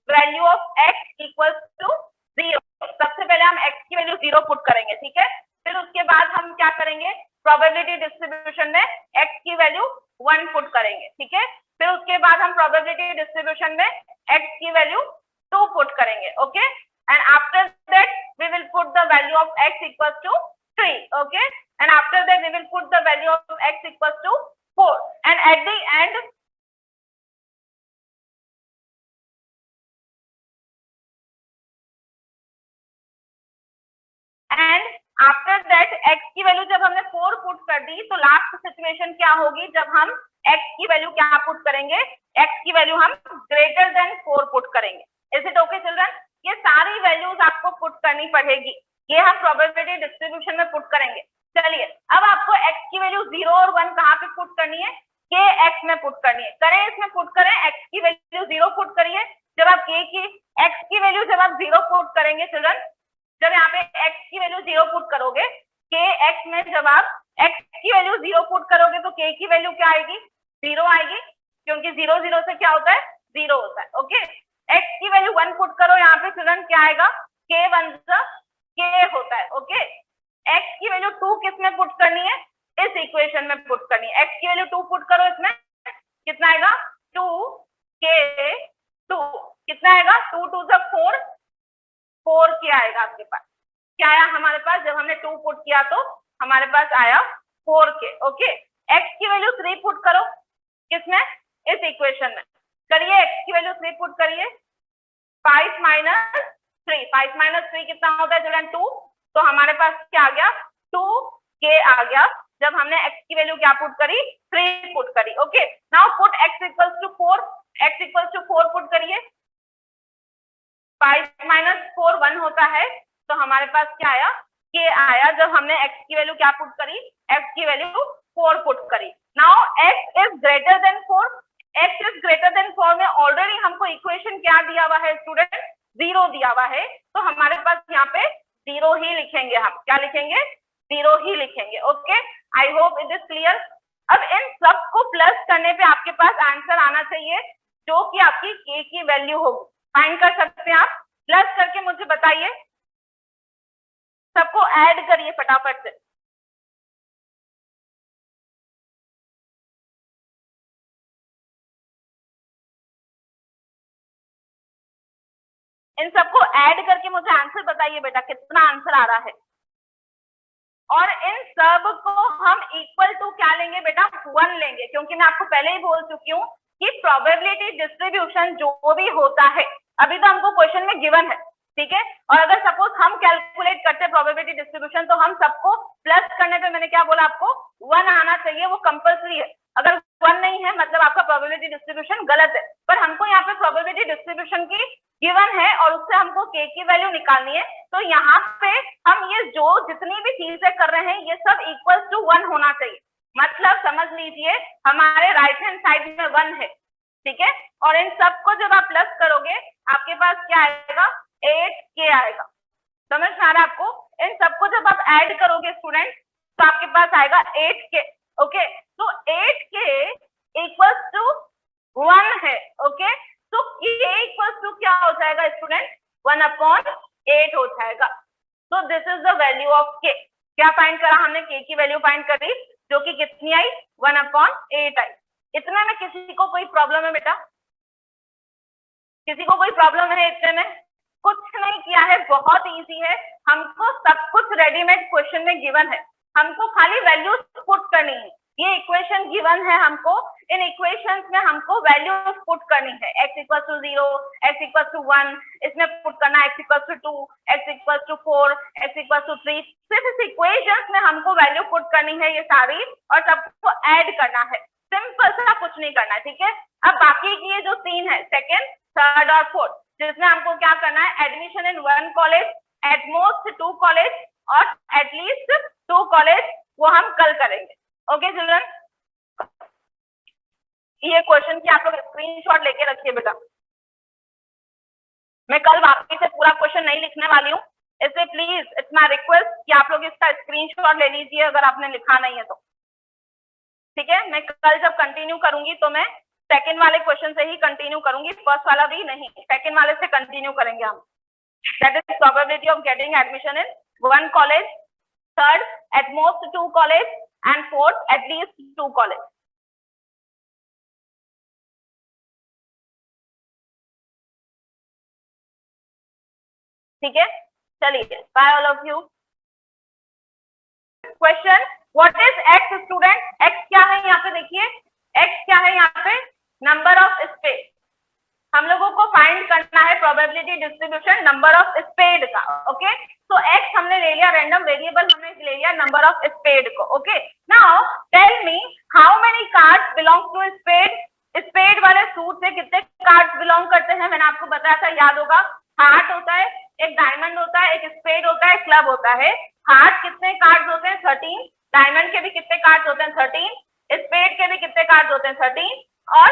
value of x equals to 0। सबसे पहले हम x की वैल्यू 0 पुट करेंगे, ठीक है। फिर उसके बाद हम क्या करेंगे? प्रोबेबिलिटी डिस्ट्रीब्यूशन में x की वैल्यू 1 पुट करेंगे, ठीक है। फिर उसके बाद हम प्रोबेबिलिटी डिस्ट्रीब्यूशन में x की वैल्यू 2 पुट करेंगे, okay. And after that we will put the value of x equals to 3, okay, and after that we will put the value of x equals to 4, and at the end x की value जब हमने 4 put कर दी, तो last situation क्या होगी? जब हम x की वैल्यू क्या पुट करेंगे? x की वैल्यू हम ग्रेटर देन 4 पुट करेंगे। Is it okay children? ये सारी वैल्यूज आपको पुट करनी पड़ेगी, ये हम प्रोबेबिलिटी डिस्ट्रीब्यूशन में पुट करेंगे। चलिए अब आपको x की वैल्यू 0 और 1 कहाँ पे पुट करनी है? k x में पुट करनी है। करें, इसमें पुट करें, x की वैल्यू 0 पुट करिए। जब आप x की वैल्यू जब आप 0 पुट करेंगे चिल्ड्रन, जब यहाँ पे x की वैल्यू 0 पुट करोगे, k x में जब आप x की वैल्यू 0 पुट करोगे तो k की वैल्यू क्या आएगी? 0 आएगी, क्योंकि 0 0 से क्या होता है? 0 होता है, ओके। x की वैल्यू 1 पुट करो, यहाँ पे चिल्ड्रन क्या आएगा? k 1 k होता है, ओके। x की वैल्यू 2 किस में पुट करनी है? इस इक्वेशन में पुट करनी है। x की वैल्यू 2 पुट करो, इसमें कितना आएगा? 2 k 2 कितना आएगा? 2 2 4 4 k आएगा आपके पास। क्या आया हमारे पास? जब हमने 2 पुट किया तो हमारे पास आया 4 k, ओके। x की वैल्यू 3 पुट करो, किसमें? इस इक्वेशन में करिए। x की वैल्यू 3 पुट करिए, 5 माइनस 3, 5 माइनस 3 कितना होता है चिल्ड्रन? 2। तो हमारे पास क्या आ गया? 2 k आ गया, जब हमने x की वैल्यू क्या पुट करी? 3 पुट करी, okay. Now put x equals to 4, x equals to 4 put करिए। 5 माइनस 4 1 होता है, तो हमारे पास क्या आया? k आया, जब हमने x की वैल्यू क्या पुट करी? x की वैल्यू 4 पुट करी। Now x is greater than 4, x is greater than 4 में ऑलरेडी हमको इक्वेशन क्या दिया हुआ है स्टूडेंट? 0 दिया हुआ है, तो हमारे पास यहाँ पे 0 ही लिखेंगे। हम क्या लिखेंगे? 0 ही लिखेंगे, okay. I hope it is clear. अब इन सब को प्लस करने पे आपके पास आंसर आना चाहिए, जो कि आपकी k की वैल्यू होगी। फाइंड कर सकते हैं आप, प्लस करके मुझे बताइए, सबको ऐड करिए फटाफट से। इन सबको ऐड करके मुझे आंसर बताइए बेटा, कितना आंसर आ रहा है। और इन सब को हम इक्वल टू क्या लेंगे बेटा? 1 लेंगे, क्योंकि मैं आपको पहले ही बोल चुकी हूँ कि प्रोबेबिलिटी डिस्ट्रीब्यूशन जो भी होता है, अभी तो हमको क्वेश्चन में गिवन है, ठीक है। और अगर सपोज हम कैलकुलेट करते प्रोबेबिलिटी डिस्ट्रीब्यूशन, तो हम सबको प्लस करने पे मैंने क्या बोला आपको? 1 आना चाहिए, वो कंपल्सरी है। अगर 1 नहीं है मतलब आपका प्रोबेबिलिटी डिस्ट्रीब्यूशन गलत है। पर हमको यहाँ पे प्रोबेबिलिटी डिस्ट्रीब्यूशन की गिवन है और उससे हमको k की वैल्यू निकालनी है, तो यहाँ पे हम ये जो जितनी भी चीजें कर रहे हैं ये सब इक्वल टू 1 होना चाहिए। मतलब समझ लीजिए हमारे राइट हैंड साइड में 1 है, ठीक है, और इन सबको जब आप प्लस करोगे आपके पास क्या आएगा, 8k आएगा। समझ में आ रहा है आपको? इन सबको जब आप ऐड करोगे स्टूडेंट तो आपके पास आएगा 8k। ओके, तो 8k इक्वल्स टू 1 है। ओके, तो k इक्वल्स टू क्या हो जाएगा स्टूडेंट, 1/8 हो जाएगा। तो this is the value of k। क्या फाइंड करा हमने, k की वैल्यू फाइंड करी जो कि कितनी आई, 1/8 आई। इतने में किसी को कोई प्रॉब्लम है बेटा? किसी को कोई प्रॉब्लम है इतने में? कुछ नहीं किया है, बहुत इजी है। हमको सब कुछ रेडीमेड क्वेश्चन में गिवन है, हमको खाली वैल्यूज पुट करनी है। ये इक्वेशन गिवन है हमको, इन इक्वेशंस में हमको वैल्यूज पुट करनी है। x equal to 0, x equal to 1, इसमें पुट करना x equal to 2, x equal to 4, x equal to 3। सिर्फ इस इक्वेशंस में हमको वैल्यू पुट करनी है ये सारी, और सबको ऐड करना है। सिंपल सा, कुछ नहीं करना है, ठीक है। अब बाकी की ये जो 3 है, सेकेंड, थर्ड और फोर्थ, जिसमें हमको क्या करना है, admission in 1 college, eight most 2 college और एटलीस्ट 2 कॉलेज, वो हम कल करेंगे। ओके चिल्ड्रन, ये क्वेश्चन की आप लोग स्क्रीनशॉट लेके रखिए बेटा। मैं कल वापस से पूरा क्वेश्चन नहीं लिखने वाली हूँ, इसलिए प्लीज इट्स माय रिक्वेस्ट कि आप लोग इसका स्क्रीनशॉट ले लीजिए अगर आपने लिखा नहीं है तो, ठीक है। मैं कल जब कंटिन्यू करूंगी तो मैं सेकंड वाले क्वेश्चन से ही कंटिन्यू करूंगी, फर्स्ट वाला भी नहीं, सेकंड वाले से कंटिन्यू करेंगे हम। That is probability of getting admission in 1 college, third at most 2 college and fourth at least 2 college. ठीक है, चलिए, bye all of you. Question, what is x student? x क्या है यहाँ पे, देखिए x क्या है यहाँ पे, नंबर ऑफ स्पेस। हम लोगों को फाइंड करना है probability distribution number of spade का। ओके, तो x हमने ले लिया, रैंडम वेरिएबल हमने ले लिया नंबर ऑफ स्पेड को। Okay, now tell me how many cards belong to spade. Spade वाले सूट से कितने कार्ड्स बिलोंग करते हैं, मैंने आपको बताया था, याद होगा। हार्ट होता है, एक डायमंड होता है, एक स्पेड होता है, क्लब होता है। हार्ट कितने कार्ड्स होते हैं, 13। डायमंड के भी कितने कार्ड्स होते हैं, 13। स्पेड के भी कितने कार्ड्स होते हैं, 13। और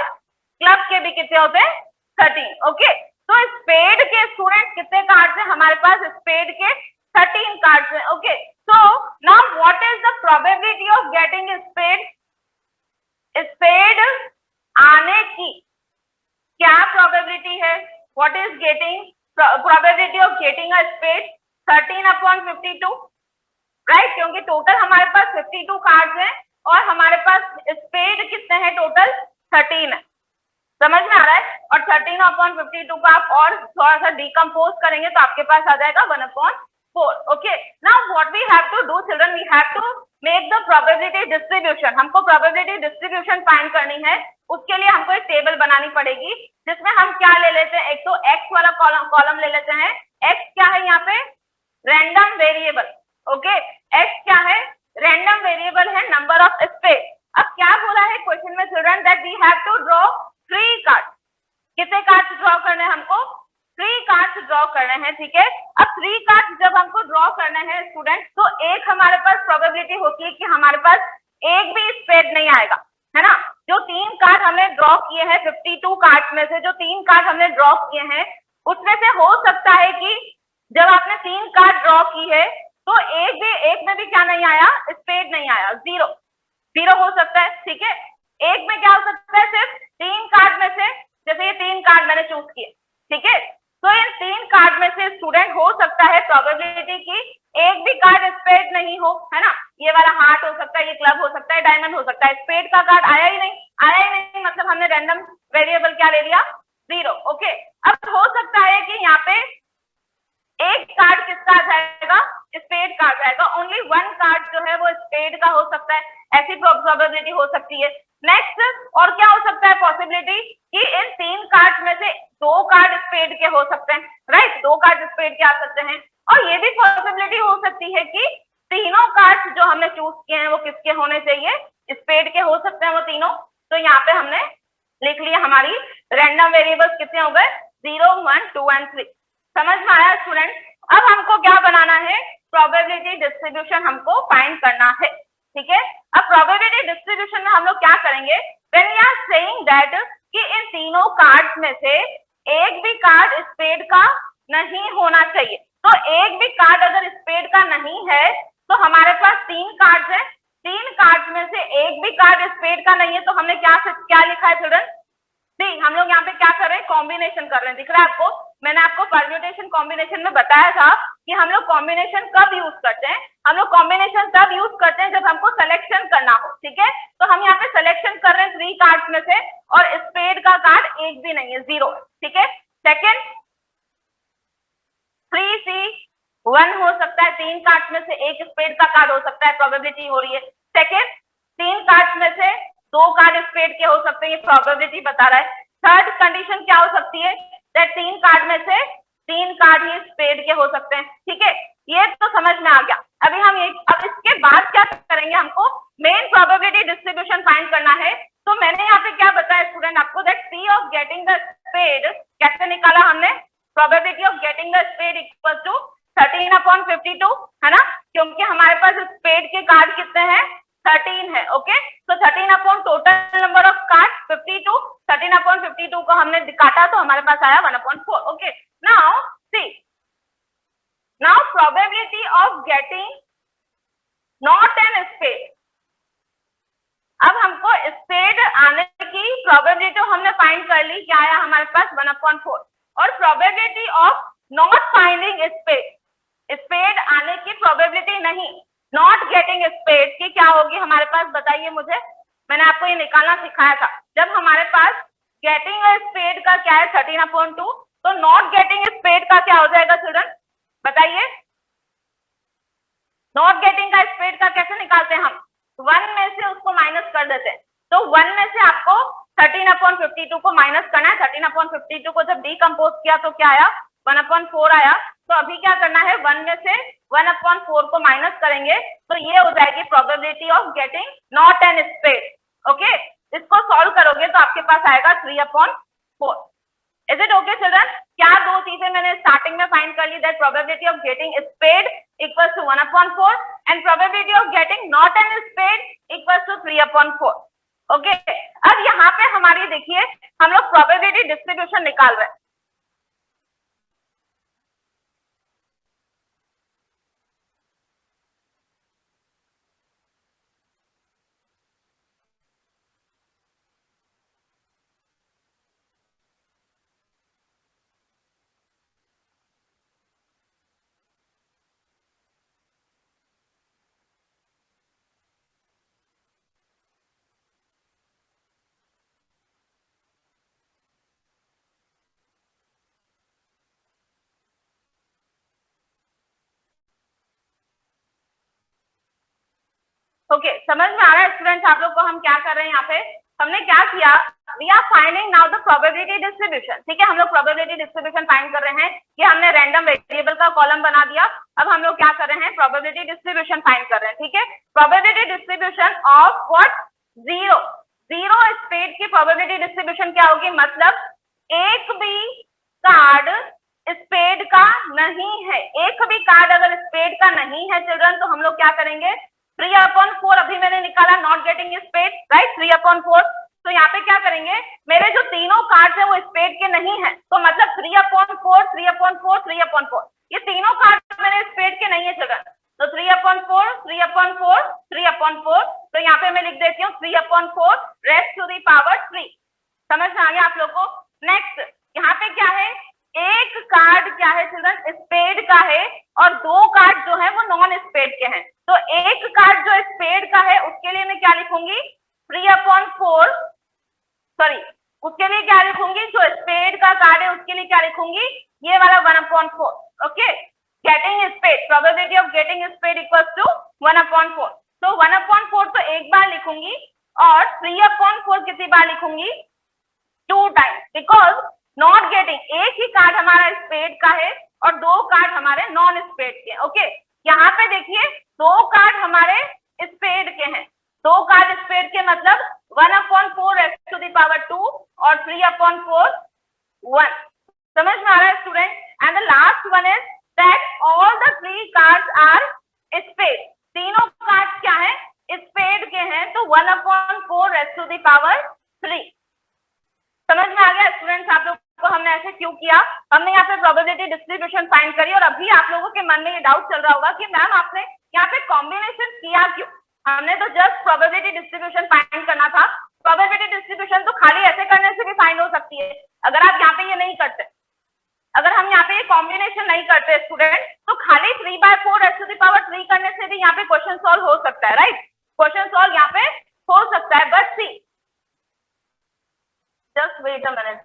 क्लब के भी कितने होते हैं, 13। ओके, तो स्पेड के स्टूडेंट कितने कार्ड्स हैं हमारे पास, स्पेड के 13 कार्ड्स हैं। Okay, so now what is the probability of getting spade. Spade आने की क्या प्रोबेबिलिटी है, what is getting probability of getting a spade, 13/52, right, क्योंकि टोटल हमारे पास 52 कार्ड्स हैं और हमारे पास स्पेड कितने हैं, टोटल 13 है। समझ में आ रहा है? और 13/52 को आप और थोड़ा सा डिकम्पोज करेंगे तो आपके पास आ जाएगा 1/4। Okay, now what we have to do children, we have to make the probability distribution. हमको प्रोबेबिलिटी डिस्ट्रीब्यूशन फाइंड करनी है, उसके लिए हमको एक टेबल बनानी पड़ेगी जिसमें हम क्या ले लेते हैं, एक तो x वाला कॉलम ले लेते हैं। x क्या है यहाँ पे, रैंडम वेरिएबल। ओके, x क्या है, रैंडम वेरिएबल है, नंबर ऑफ स्पेस। अब क्या बोला है क्वेश्चन में children, that we have to draw 3 card. कितने कार्ड ड्रॉ करने हैं हमको, 3 कार्ड ड्रॉ करने हैं, ठीक है। अब 3 कार्ड जब हमको ड्रॉ करने हैं स्टूडेंट, तो एक हमारे पास प्रोबेबिलिटी होती है कि हमारे पास एक भी स्पेड नहीं आएगा, है ना। जो 3 कार्ड हमने ड्रॉ किए हैं 52 कार्ड में से, जो 3 कार्ड हमने ड्रॉ किए हैं उसमें से हो सकता है कि जब आपने 3 कार्ड ड्रॉ की है तो एक में भी क्या नहीं आया, स्पेड नहीं आया, 0 हो सकता है, ठीक है। एक में क्या हो सकता है, सिर्फ 3 कार्ड में से, जैसे ये 3 कार्ड मैंने चूज किए, ठीक है, तो इन 3 कार्ड में से स्टूडेंट हो सकता है प्रोबेबिलिटी की एक भी कार्ड स्पेड नहीं हो, है ना। ये वाला हार्ट हो सकता है, ये क्लब हो सकता है, डायमंड हो सकता है, स्पेड का कार्ड आया ही नहीं, मतलब हमने रैंडम वेरिएबल क्या ले लिया, 0। ओके, अब हो सकता है कि यहाँ पे एक कार्ड किसका आ जाएगा, स्पेड का आ जाएगा, ओनली 1 कार्ड जो है वो स्पेड का हो सकता है, ऐसी प्रोबेबिलिटी हो सकती है। नेक्स्ट, और क्या हो सकता है पॉसिबिलिटी कि इन 3 कार्ड में से 2 कार्ड स्पेड के हो सकते हैं, राइट, 2 कार्ड स्पेड के आ सकते हैं। और ये भी पॉसिबिलिटी हो सकती है कि तीनों कार्ड जो हमने चूज किए हैं वो किसके होने चाहिए, स्पेड के हो सकते हैं वो तीनों। तो यहाँ पे हमने लिख लिया हमारी रैंडम वेरिएबल्स कितने हो गए, 0, 1, 2 एंड 3। समझ में आया स्टूडेंट? अब हमको क्या बनाना है, प्रोबेबिलिटी डिस्ट्रीब्यूशन हमको फाइंड करना है, ठीक है। अब प्रोबेबिलिटी हम लोग क्या करेंगे, when we are saying that कि इन तीनों कार्ड्स में से एक भी कार्ड स्पेड का नहीं होना चाहिए। तो एक भी कार्ड अगर स्पेड का नहीं है तो हमारे पास 3 कार्ड्स हैं, 3 कार्ड्स में से एक भी कार्ड स्पेड का नहीं है, तो हमने क्या लिखा है चिल्ड्रन, नहीं हम लोग यहाँ पे क्या कर रहे हैं, कॉम्बिनेशन कर रहे हैं। दिख रहा है आपको, मैंने आपको परम्यूटेशन कॉम्बिनेशन में बताया था कि हम लोग कॉम्बिनेशन कब यूज करते हैं, हम लोग कॉम्बिनेशन तब यूज करते हैं जब हमको सिलेक्शन करना हो, ठीक है। तो हम यहाँ पे सिलेक्शन कर रहे हैं 3 कार्ड्स में से और स्पेड का कार्ड एक भी नहीं है, 0, ठीक है। सेकेंड 3C1 हो सकता है, 3 कार्ड्स में से एक स्पेड का कार्ड हो सकता है, प्रोबेबिलिटी हो रही है। सेकेंड 3 कार्ड्स में से 2 कार्ड स्पेड के हो सकते हैं, ये प्रोबेबिलिटी बता रहा है। थर्ड कंडीशन क्या हो सकती है, दैट 3 कार्ड में से 3 कार्ड ही स्पेड के हो सकते हैं, ठीक है। ये तो समझ में आ गया। अभी हम अब इसके बाद क्या करेंगे, हमको मेन प्रोबेबिलिटी डिस्ट्रीब्यूशन फाइंड करना है। तो मैंने यहाँ पे क्या बताया स्टूडेंट आपको, that P of getting the spade कैसे निकाला हमने, probability of getting the spade equal to 13/52 है ना, क्योंकि हमारे पास स्पेड के कार्ड कितने हैं, 13 है, ओके। तो 13 upon total number of card 52, 13/52 को हमने काटा तो हमारे पास आया 1/4, okay. Now see, now probability of getting not an spade, अब हमको स्पेड आने की प्रोबेबिलिटी हमने फाइंड कर ली, क्या आया हमारे पास 1/4, और probability of not finding spade, spade आने की प्रोबेबिलिटी नहीं, नॉट गेटिंग स्पेड की क्या होगी हमारे पास, बताइए मुझे, मैंने आपको ये निकालना सिखाया था। जब हमारे पास गेटिंग स्पेड का क्या है 13/2, तो नॉट गेटिंग स्पेड का क्या हो जाएगा चिल्ड्रन, बताइए। नॉट गेटिंग का स्पेड का कैसे निकालते हैं हम, 1 में से उसको माइनस कर देते हैं। तो 1 में से आपको 13/52 को माइनस करना है। 13/52 को जब डिकम्पोज किया तो क्या आया, 1/4 आया। तो अभी क्या करना है, 1 में से 1/4 को माइनस करेंगे तो ये हो जाएगी probability of getting not an spade, okay. इसको सॉल्व करोगे तो आपके पास आएगा 3/4। इज इट ओके चिल्ड्रन, क्या दो चीजें मैंने स्टार्टिंग में फाइंड कर ली, that probability of getting spade equal to 1/4 and probability of getting not an spade equal to 3/4, okay. अब यहाँ पे हमारी देखिए हम लोग प्रोबेबिलिटी डिस्ट्रीब्यूशन निकाल रहे हैं। ओके, समझ में आ रहा है स्टूडेंट्स आप लोग को हम क्या कर रहे हैं, यहाँ पे हमने क्या किया, we are finding now the probability distribution, ठीक है। हम लोग प्रोबेबिलिटी डिस्ट्रीब्यूशन फाइंड कर रहे हैं, ये हमने रैंडम वेरिएबल का कॉलम बना दिया। अब हम लोग क्या कर रहे हैं, प्रोबेबिलिटी डिस्ट्रीब्यूशन फाइंड कर रहे हैं, ठीक है। Probability distribution of what, 0 spade की प्रोबेबिलिटी डिस्ट्रीब्यूशन क्या होगी, मतलब एक भी कार्ड स्पेड का नहीं है, एक भी कार्ड अगर स्पेड का नहीं है चिल्ड्रन तो हम लोग क्या करेंगे, 3/4 अभी मैंने निकाला, नॉट गेटिंग स्पेड, राइट, 3/4। तो यहाँ पे क्या करेंगे, मेरे जो तीनों कार्ड है वो स्पेड के नहीं है, तो मतलब 3/4, 3/4, 3/4, ये तीनों कार्ड मेरे स्पेड के नहीं है चिल्ड्रन। तो 3/4, 3/4, 3/4, तो यहाँ पे मैं लिख देती हूँ 3/4 रेस्ट टू दी पावर 3। समझ में आ गया आप लोग को। नेक्स्ट यहाँ पे क्या है, एक कार्ड क्या है चिल्ड्रन, स्पेड का है और 2 कार्ड जो है वो नॉन स्पेड के हैं। तो एक कार्ड जो स्पेड का है उसके लिए मैं क्या लिखूंगी, 3/4, सॉरी उसके लिए क्या लिखूंगी, जो स्पेड का कार्ड है उसके लिए क्या लिखूंगी, ये वाला 1/4, okay. Getting spade, probability of getting spade equals to 1/4। तो 1/4 तो एक बार लिखूंगी और 3/4 कितनी बार लिखूंगी, 2 टाइम्स, बिकॉज नॉट गेटिंग, एक ही कार्ड हमारा स्पेड का है और 2 कार्ड हमारे नॉन स्पेड के, ओके। यहाँ पे देखिए 2 कार्ड हमारे स्पेड के हैं, 2 कार्ड स्पेड के मतलब 1/4 x to the power 2 और 3/4 1। समझ में आ रहा है student. And the last one is that all the 3 cards are spade, तीनों कार्ड्स क्या है स्पेड के हैं तो 1/4 रेज़ टू द पावर 3। समझ में आ गया स्टूडेंट्स आप लोग को हमने ऐसे क्यों किया? हमने यहाँ पे प्रोबेबिलिटी डिस्ट्रीब्यूशन फाइंड करी और अभी आप लोगों के मन में ये डाउट चल रहा होगा कि मैम आपने यहाँ पे कॉम्बिनेशन किया क्यों? हमने तो जस्ट प्रोबेबिलिटी डिस्ट्रीब्यूशन फाइंड करना था। प्रोबेबिलिटी डिस्ट्रीब्यूशन तो खाली ऐसे करने से भी फाइंड हो सकती है। अगर आप यहाँ पे ये नहीं करते, अगर हम यहाँ पे ये कॉम्बिनेशन नहीं करते स्टूडेंट, तो खाली 3/4 रेज़ टू द पावर 3 करने से भी यहाँ पे क्वेश्चन सॉल्व हो सकता है, राइट? क्वेश्चन सॉल्व यहाँ पे हो सकता है, but see just wait a minute.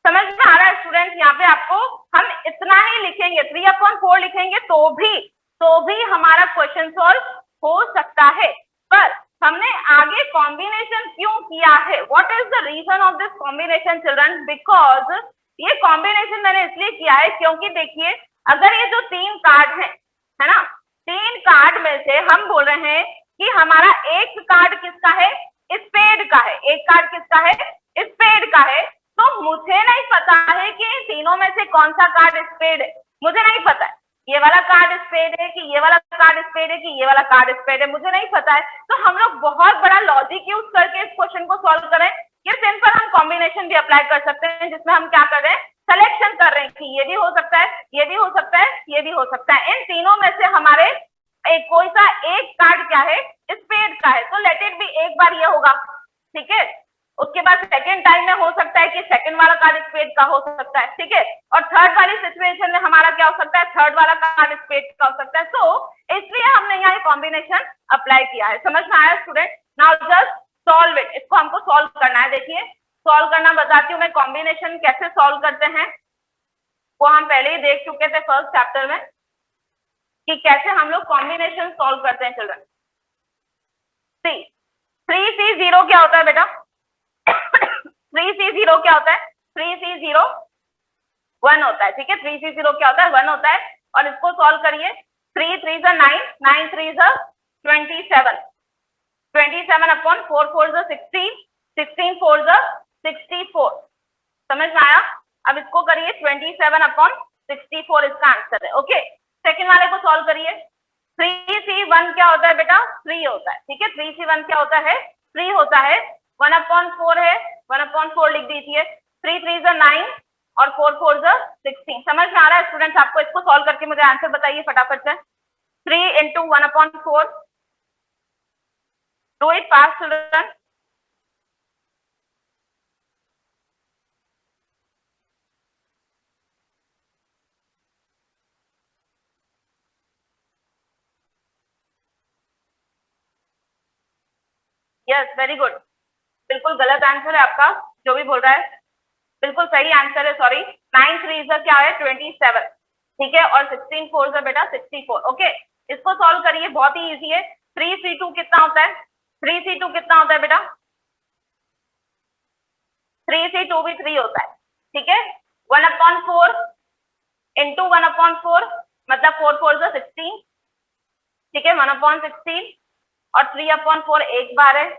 समझ में आ रहा है स्टूडेंट? यहाँ पे आपको हम इतना ही लिखेंगे, 3/4 लिखेंगे तो भी हमारा क्वेश्चन सॉल्व हो सकता है। पर हमने आगे कॉम्बिनेशन क्यों किया है? What is the reason of this combination children? Because ये कॉम्बिनेशन मैंने इसलिए किया है क्योंकि देखिए, अगर ये जो 3 कार्ड है ना, 3 कार्ड में से हम बोल रहे हैं कि हमारा एक कार्ड किसका है? स्पेड का है। एक कार्ड किसका है? स्पेड का है। तो मुझे नहीं पता है कि इन तीनों में से कौन सा कार्ड स्पेड है, मुझे नहीं पता है। ये वाला कार्ड स्पेड है कि ये वाला कार्ड स्पेड है कि ये वाला कार्ड स्पेड है, मुझे नहीं पता है। तो हम लोग बहुत बड़ा लॉजिक यूज करके इस क्वेश्चन को सॉल्व करें। ये सिंपल हम कॉम्बिनेशन भी अप्लाई कर सकते हैं, जिसमें हम क्या कर रहे हैं? सिलेक्शन कर रहे हैं कि ये भी हो सकता है, ये भी हो सकता है, ये भी हो सकता है। इन तीनों में से हमारे एक कोई सा एक कार्ड क्या है? स्पेड का है। तो लेट इट बी, एक बार ये होगा, ठीक है। उसके बाद सेकंड टाइम में हो सकता है कि सेकंड वाला कार्ड स्पेड का हो सकता है, ठीक है। और थर्ड वाली सिचुएशन में हमारा क्या हो सकता है? थर्ड वाला कार्ड स्पेड का हो सकता है। तो इसलिए हमने यहाँ कॉम्बिनेशन अप्लाई किया है। समझ में आया student? Now just solve it. इसको हमको सॉल्व करना है। देखिए सॉल्व करना बताती हूँ मैं। कॉम्बिनेशन कैसे सॉल्व करते हैं वो हम पहले ही देख चुके थे फर्स्ट चैप्टर में, कि कैसे हम लोग कॉम्बिनेशन सॉल्व करते हैं चिल्ड्रन। 3C0 क्या होता है बेटा? 3C0 क्या होता है? 3C0 1 होता है, ठीक है। 3C0 क्या होता है? 1 होता है। और इसको सॉल्व करिए। 3 3 9, 9 3 27, 27/4 4 16, 16 4 64। समझ में आया? अब इसको करिए, 27/64 इसका आंसर है। ओके, सेकंड वाले को सॉल्व करिए। 3C1 क्या होता है बेटा? 3 होता है, ठीक है। 3C1 क्या होता है? 3 होता है। 1/4 है, 1/4 लिख दीजिए। 3 3 9 और 4 4 16। समझ में आ रहा है स्टूडेंट्स आपको? इसको सॉल्व करके मुझे आंसर बताइए फटाफट से। 3 × 1/4, do it fast children. Yes, very good. बिल्कुल गलत आंसर है आपका, जो भी बोल रहा है। बिल्कुल सही आंसर है, सॉरी। 9 3 क्या है? 27, ठीक है। और 16 4 बेटा 64। ओके, इसको सॉल्व करिए, बहुत ही इजी है। 3C2 कितना होता है? 3C2 कितना होता है बेटा? 3C2 भी 3 होता है, ठीक है। 1/4 × 1/4 मतलब 4 4 16, ठीक है। 1/16 और 3/4 एक बार है,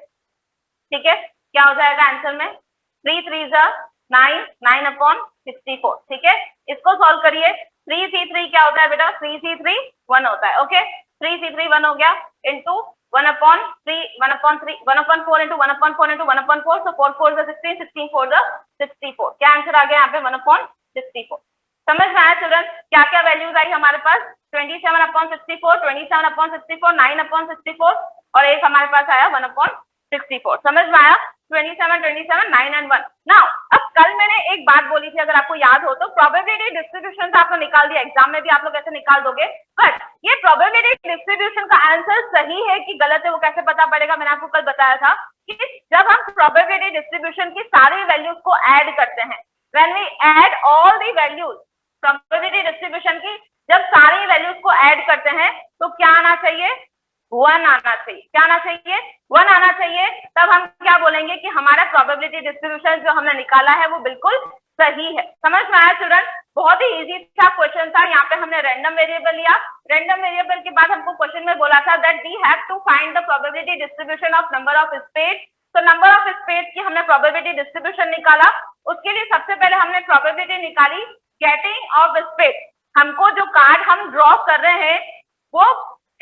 ठीक है। क्या हो जाएगा आंसर में? 3 3 9, 9/64, ठीक है। इसको सॉल्व करिए। 3C3 क्या होता है बेटा? 3C3 1 होता है। ओके, 3C3 1 हो गया। Into 1/3, 1/3, 1/4 × 1/4 × 1/4, so 4 4 16, 16 4 64। क्या आंसर आ गया यहाँ पे? 1/64। समझ में आया चिल्ड्रन? क्या क्या वैल्यूज आई हमारे पास? 27/64, 27/64, 9/64 और एक हमारे पास आया 1/64। समझ में आया? 27 27 9 and 1। नाउ अब कल मैंने एक बात बोली थी, अगर आपको याद हो तो, प्रोबेबिलिटी डिस्ट्रीब्यूशन से आपने निकाल दिया। एग्जाम में भी आप लोग ऐसे निकाल दोगे, बट ये प्रोबेबिलिटी डिस्ट्रीब्यूशन का आंसर सही है कि गलत है वो कैसे पता पड़ेगा? मैंने आपको कल बताया था कि जब हम प्रोबेबिलिटी डिस्ट्रीब्यूशन की सारी वैल्यूज को ऐड करते हैं, when we add all the values, probability distribution की जब सारी वैल्यूज को ऐड करते हैं तो क्या आना चाहिए? 1 आना चाहिए। क्या आना चाहिए? 1 आना चाहिए। तब हम क्या बोलेंगे कि हमारा प्रोबेबिलिटी डिस्ट्रीब्यूशन जो हमने निकाला है वो बिल्कुल सही है। समझ में आया चिल्ड्रन? बहुत ही इजी था क्वेश्चन था। यहाँ पे हमने रैंडम वेरिएबल लिया। रैंडम वेरिएबल के बाद हमको क्वेश्चन में बोला था that we have to find the probability distribution of number of spade. तो नंबर ऑफ स्पेड की हमने प्रोबेबिलिटी डिस्ट्रीब्यूशन निकाला। उसके लिए सबसे पहले हमने प्रोबेबिलिटी निकाली गेटिंग ऑफ स्पेड। हमको जो कार्ड हम ड्रॉ कर रहे हैं वो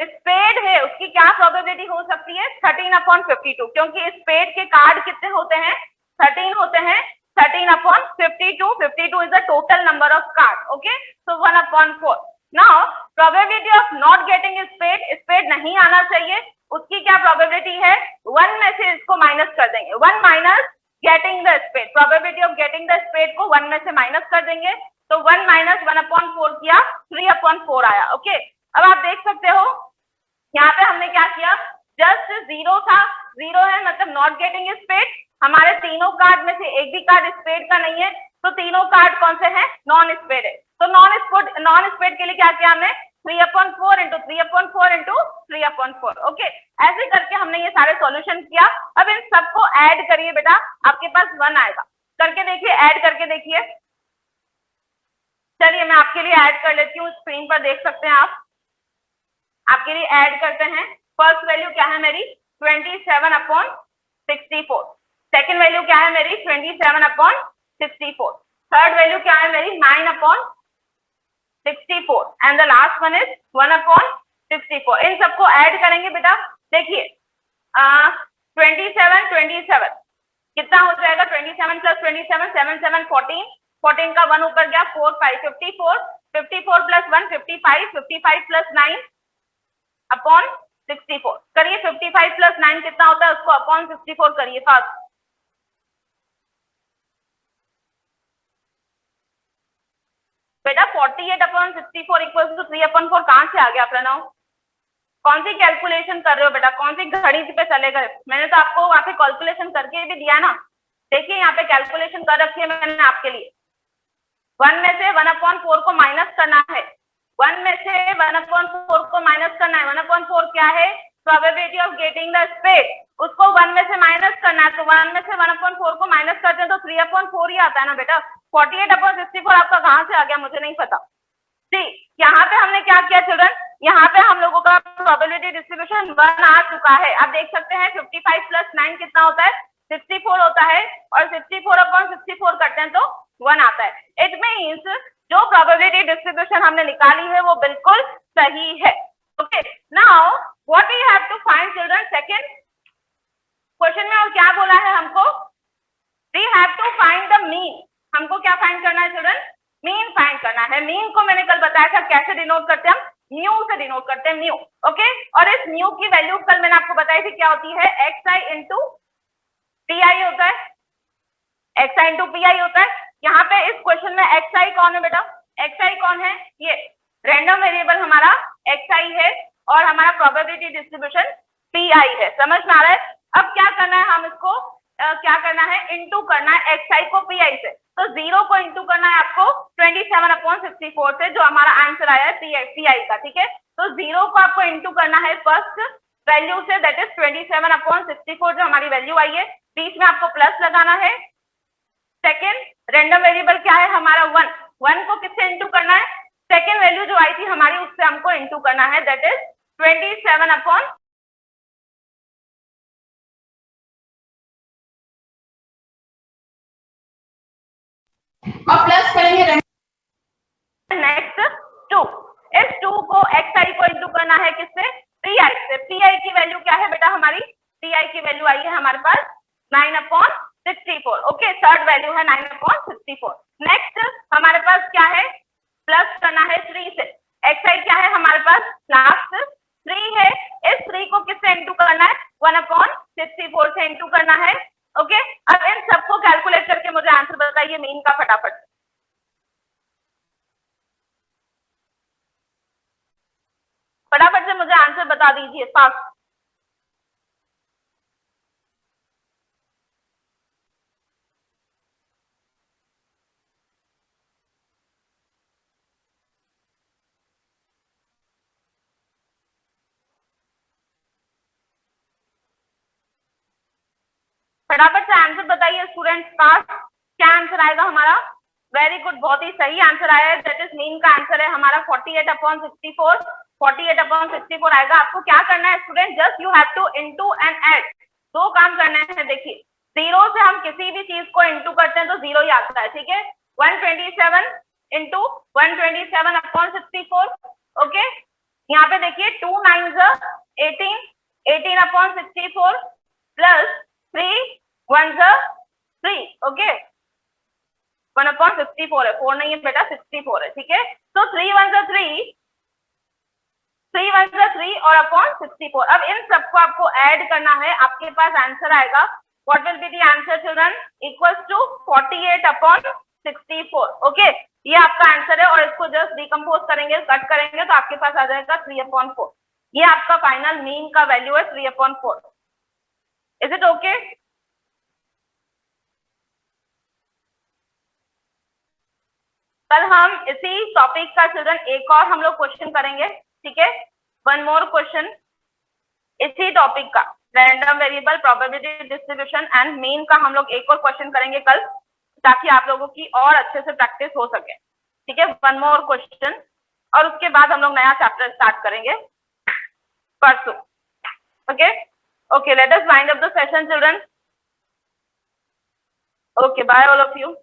स्पेड है, उसकी क्या प्रोबेबिलिटी हो सकती है 13/52, क्योंकि स्पेड के कार्ड कितने होते हैं 13 होते हैं, 13/52, 52 is the total number of cards, okay, so 1/4. now probability of not getting spade नहीं आना चाहिए, उसकी क्या प्रोबेबिलिटी है 1 में से इसको माइनस कर देंगे, 1 minus getting the spade, probability of getting the spade को 1 में से माइनस कर देंगे, तो 1 माइनस 1/4 किया 3/4 आया, ओके। अब आप देख सकते हो यहाँ पे हमने क्या किया, जस्ट 0 था, 0 है मतलब नॉट गेटिंग स्पेड, हमारे तीनों कार्ड में से एक भी कार्ड स्पेड का नहीं है, तो तीनों कार्ड कौन से हैं नॉन स्पेड है, तो नॉन स्पेड के लिए क्या किया हमने 3/4 इंटू 3/4 इंटू 3/4, ओके। ऐसे करके हमने ये सारे सॉल्यूशन किया। अब इन सबको ऐड करिए बेटा, आपके पास 1 आएगा, करके देखिए, ऐड करके देखिए। चलिए मैं आपके लिए ऐड कर लेती हूँ, स्क्रीन पर देख सकते हैं आप, आपके लिए ऐड करते हैं। फर्स्ट वैल्यू क्या है मेरी 27/64, सेकेंड वैल्यू क्या है मेरी 27/64, थर्ड वैल्यू क्या है मेरी 9/64 and the last one is 1/64। इन सबको ऐड करेंगे बेटा, देखिए 27 कितना हो जाएगा, 27 प्लस 27 7 7 14, 14 का 1 ऊपर गया 4 5 54, 54 प्लस 1 55, 55 प्लस 9 अपॉन 64 करिए, 55 प्लस 9 कितना होता है उसको अपॉन 64 करिए फास्ट। बेटा 48/64 इक्वल टू 3/4 कहां से आ गया प्रणव, कौन सी कैलकुलेशन कर रहे हो बेटा, कौन सी घड़ी पे चले गए, मैंने तो आपको वहां पे कैलकुलेशन करके भी दिया ना, देखिए यहाँ पे कैलकुलेशन कर रखी है मैंने आपके लिए। 1 में से 1/4 को माइनस करना है, 1 में से 1/4 को माइनस करना है, 1/4 क्या है probability of getting the spade, उसको 1 में से माइनस करना है, तो 1 में से 1/4 को माइनस करते हैं तो 3/4 ही आता है ना बेटा। 48/64 आपका कहां से आ गया मुझे नहीं पता। ठीक, यहाँ पे हमने क्या किया चिल्ड्रन, यहाँ पे हम लोगों का प्रोबेबिलिटी डिस्ट्रीब्यूशन 1 आ चुका है। आप देख सकते हैं 55 प्लस 9 कितना होता है 64 होता है, और 64/64 करते हैं तो 1 आता है। इट मीन्स जो प्रोबेबिलिटी डिस्ट्रीब्यूशन हमने निकाली है वो बिल्कुल सही है, okay. Now what we have to find children, second question में और क्या बोला है हमको, we have to find the mean, हमको क्या फाइंड करना है चिल्ड्रन, मीन फाइंड करना है। मीन को मैंने कल बताया था कैसे डिनोट करते हैं, हम म्यू से डिनोट करते हैं, म्यू, ओके। और इस म्यू की वैल्यू कल मैंने आपको बताई थी क्या होती है, xi इंटू pi होता है, xi इंटू pi होता है। यहाँ पे इस क्वेश्चन में xi कौन है बेटा, xi कौन है, ये रैंडम वेरिएबल हमारा xi है और हमारा प्रोबेबिलिटी डिस्ट्रीब्यूशन pi है, समझ में आ रहा है। अब क्या करना है, हम इसको क्या करना है, इंटू करना है xi को pi से, तो 0 को इंटू करना है आपको 27/64 से, जो हमारा आंसर आया है pi का, ठीक है। तो 0 को आपको इंटू करना है फर्स्ट वैल्यू से, दैट इज 27/64 जो हमारी वैल्यू आई है, बीच में आपको प्लस लगाना है। सेकेंड रैंडम वेरिएबल क्या है हमारा 1 को किससे इंटू करना है, सेकेंड वैल्यू जो आई थी हमारी उससे हमको इंटू करना है, दैट इज 27 और प्लस करेंगे नेक्स्ट 2, इस 2 को xi को इंटू करना है किससे, pi से। pi की वैल्यू क्या है बेटा हमारी, pi की वैल्यू आई है हमारे पास 9/64, ओके, थर्ड वैल्यू है 9/64। नेक्स्ट हमारे पास क्या है, प्लस करना है 3 से, xi क्या है हमारे पास लास्ट 3 है, इस 3 को किससे इंटू करना है 1/64 से इंटू करना है, ओके। अब इन सबको कैलकुलेट करके मुझे आंसर बताइए मीन का, फटाफट फटाफट से मुझे आंसर बता दीजिए फास्ट। फटाफट से आंसर बताइए स्टूडेंट्स, फास्ट, क्या आंसर आएगा हमारा, वेरी गुड, बहुत ही सही आंसर आया है, दैट इज मीन का आंसर है हमारा 48/64, 48/64 आएगा। आपको क्या करना है student, just you have to into and add, दो काम करने हैं। देखिए 0 से हम किसी भी चीज को इनटू करते हैं तो 0 ही आता है, ठीक है। 127 इंटू 127/64। ओके, यहाँ पे देखिए 2 9 18, 18/64 प्लस 3 1 3। ओके, 1/64 है, 4 नहीं है बेटा, 64 है। ठीक है, तो 3 1 3, 3 1 3 और अपॉन 64। अब इन सबको आपको ऐड करना है, आपके पास आंसर आएगा। What will be the answer children? Equals to 48/64। Okay, ये आपका आंसर है और इसको जस्ट डिकम्पोज करेंगे, कट करेंगे तो आपके पास आ जाएगा 3/4। ये आपका फाइनल मीन का वैल्यू है 3/4। Is it okay? कल हम इसी टॉपिक का चिल्ड्रन एक और हम लोग क्वेश्चन करेंगे। ठीक है, वन मोर क्वेश्चन इसी टॉपिक का, random variable, probability distribution and mean का हम लोग एक और क्वेश्चन करेंगे कल, ताकि आप लोगों की और अच्छे से प्रैक्टिस हो सके। ठीक है, वन मोर क्वेश्चन, और उसके बाद हम लोग नया चैप्टर स्टार्ट करेंगे परसों। Okay okay, let us wind up the session children. Okay, bye all of you.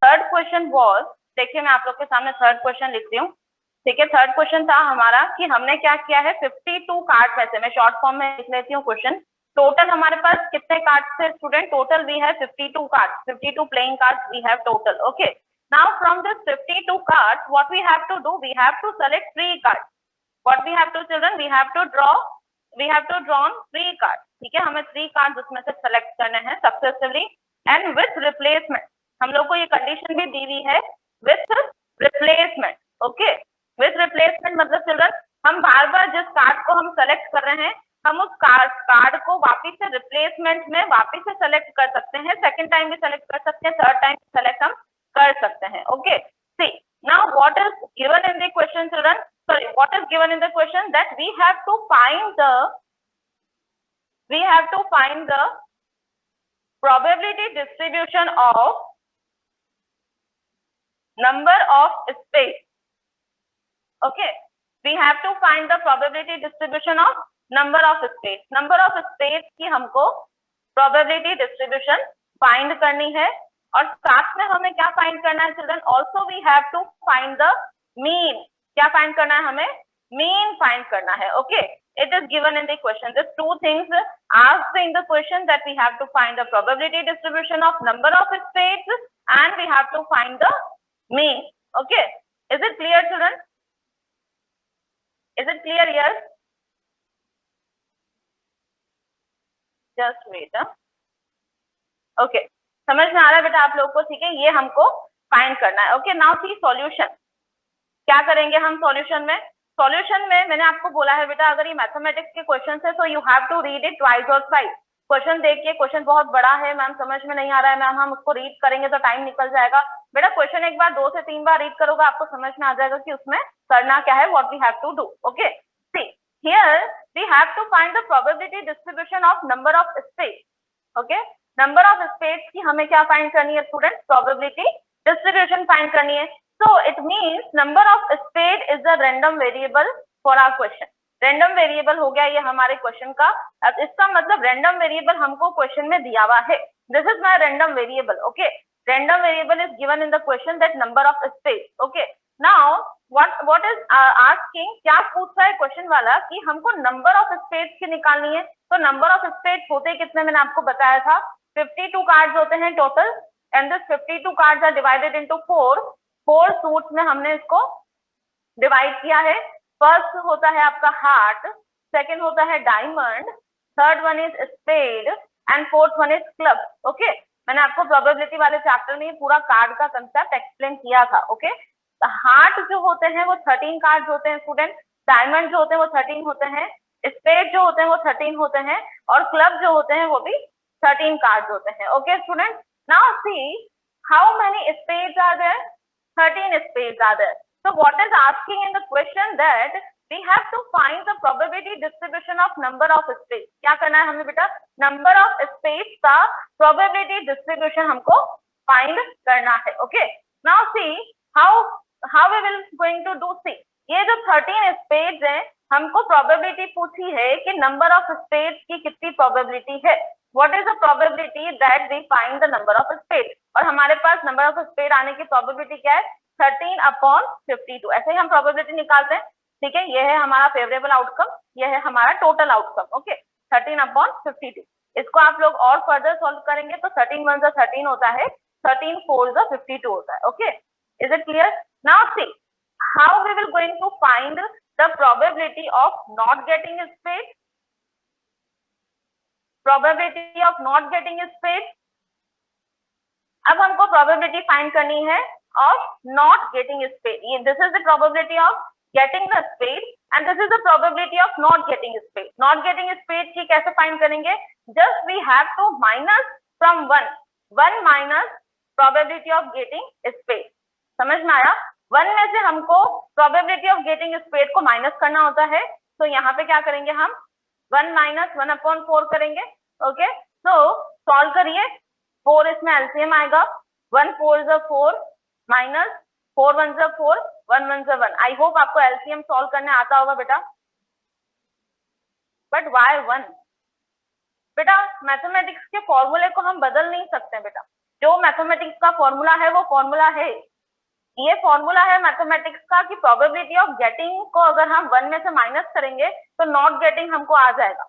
Third question was, देखिए मैं आप लोग के सामने थर्ड क्वेश्चन लिखती हूँ। ठीक है, थर्ड क्वेश्चन था हमारा कि हमने क्या किया है, 52 कार्ड में से, मैं शॉर्ट फॉर्म में लिख लेती हूँ क्वेश्चन। टोटल हमारे पास कितने कार्ड थे student? Total we have 52 card, 52 playing cards we have total. Okay, now from this 52 cards what we have to do, we have to select 3 card. What we have to children, we have to draw 3 card. ठीक है, हमें 3 card उसमें से select करने हैं successively and with replacement. हम लोग को ये कंडीशन भी दी हुई है, with replacement. Okay, with replacement मतलब चिल्ड्रन, हम बार बार जिस कार्ड को हम सेलेक्ट कर रहे हैं, हम उस कार्ड को वापिस से रिप्लेसमेंट में वापिस से सेलेक्ट कर सकते हैं, सेकंड टाइम भी सेलेक्ट कर सकते हैं, थर्ड टाइम सेलेक्ट हम कर सकते हैं। Okay, see now what is given in the question children, sorry, what is given in the question, that we have to find the probability distribution of number of space. Okay, we have to find the probability distribution of number of space. Number of space की हमको probability distribution find करनी है, और साथ में हमें क्या find करना है children? Also we have to find the mean. क्या फाइंड करना है हमें? मीन फाइंड करना है। Okay, it is given in the question, the two things asked in the question, that we have to find the probability distribution of number of states and we have to find the mean. Okay, is it clear children? Is it clear? Yes, just wait. Okay, समझ में आ रहा है बेटा आप लोग को? ठीक है, ये हमको फाइंड करना है। ओके, नाउ सी सॉल्यूशन। क्या करेंगे हम सॉल्यूशन में? सॉल्यूशन में मैंने आपको बोला है बेटा, अगर ये मैथमेटिक्स के क्वेश्चन है तो you have to read it twice और थ्राइस। क्वेश्चन देखिए, क्वेश्चन बहुत बड़ा है मैम, समझ में नहीं आ रहा है मैम, हम उसको रीड करेंगे तो टाइम निकल जाएगा। बेटा क्वेश्चन एक बार 2 से 3 बार रीड करोगे, आपको समझ में आ जाएगा कि उसमें करना क्या है, what we have to do. Okay, see here we have to find the probability distribution of number of spades. Okay, number of spades की हमें क्या फाइंड करनी है स्टूडेंट? प्रोबेबिलिटी डिस्ट्रीब्यूशन फाइंड करनी है। So it means number of spade is the random variable for our question. Random variable हो गया ये हमारे क्वेश्चन का। अब इसका मतलब रैंडम वेरिएबल हमको क्वेश्चन में दिया हुआ है। This is my random variable. Okay, random variable is given in the question, that number of spades. Okay, now what is asking, क्या पूछ रहा है क्वेश्चन वाला कि हमको नंबर ऑफ स्पेस की निकालनी है। तो नंबर ऑफ स्पेस होते कितने, मैंने आपको बताया था 52 कार्ड्स होते हैं total, and this 52 cards are divided into 4 suits में हमने इसको डिवाइड किया है। फर्स्ट होता है आपका हार्ट, सेकंड होता है diamond, third one is spade and fourth one is club. Okay, मैंने आपको प्रोबेबिलिटी वाले चैप्टर में पूरा कार्ड का कंसेप्ट एक्सप्लेन किया था। ओके, तो हार्ट जो होते हैं वो 13 कार्ड होते हैं स्टूडेंट, डायमंड जो होते हैं वो 13 होते हैं, स्पेड जो होते हैं वो 13 होते हैं, और क्लब जो होते हैं वो भी 13 कार्ड होते हैं। Okay student, now see how many spades are there? 13 spades are there. So what is asking in the question, that we have to find the probability distribution of number of spades. क्या करना है हमें बेटा? number of spades का probability distribution हमको find करना है। Okay, now see how we will going to do. See, ये जो 13 spades हैं, हमको probability पूछी है कि number of spades की कितनी probability है। What is the probability that we find the number of spade, और हमारे पास नंबर ऑफ स्पेड आने की प्रोबेबिलिटी क्या है 13/52। ऐसे ही हम प्रोबेबिलिटी निकालते हैं, ठीक है। ये है हमारा फेवरेबल आउटकम, ये है हमारा टोटल आउटकम, ओके 13/52। इसको आप लोग और फर्दर सॉल्व करेंगे तो 13 1 जा 13 होता है, 13 4 जा 52 होता है, okay. Is it clear? Now see how we will going to find the probability of not getting spade, probability of not getting spade. अब हमको प्रोबेबिलिटी फाइंड करनी है of not getting spade. This is the probability of getting the spade and this is the probability of not getting spade. Not getting spade की कैसे find करेंगे? Just we have to minus from 1 minus probability of getting spade. समझ में आया? 1 में से हमको probability of getting spade को माइनस करना होता है, तो यहाँ पे क्या करेंगे हम 1 माइनस 1/4 करेंगे, ओके। तो सॉल्व करिए, 4 इसमें एलसीएम आएगा, 1 4 जा 4 माइनस 4 1 जा 4 1 1 जा 1। आई होप आपको एलसीएम सॉल्व करने आता होगा बेटा, बट व्हाई 1? बेटा मैथमेटिक्स के फॉर्मूले को हम बदल नहीं सकते बेटा, जो मैथमेटिक्स का फॉर्मूला है वो फॉर्मूला है, ये फॉर्मूला है मैथमेटिक्स का कि प्रोबेबिलिटी ऑफ गेटिंग को अगर हम 1 में से माइनस करेंगे तो नॉट गेटिंग हमको आ जाएगा।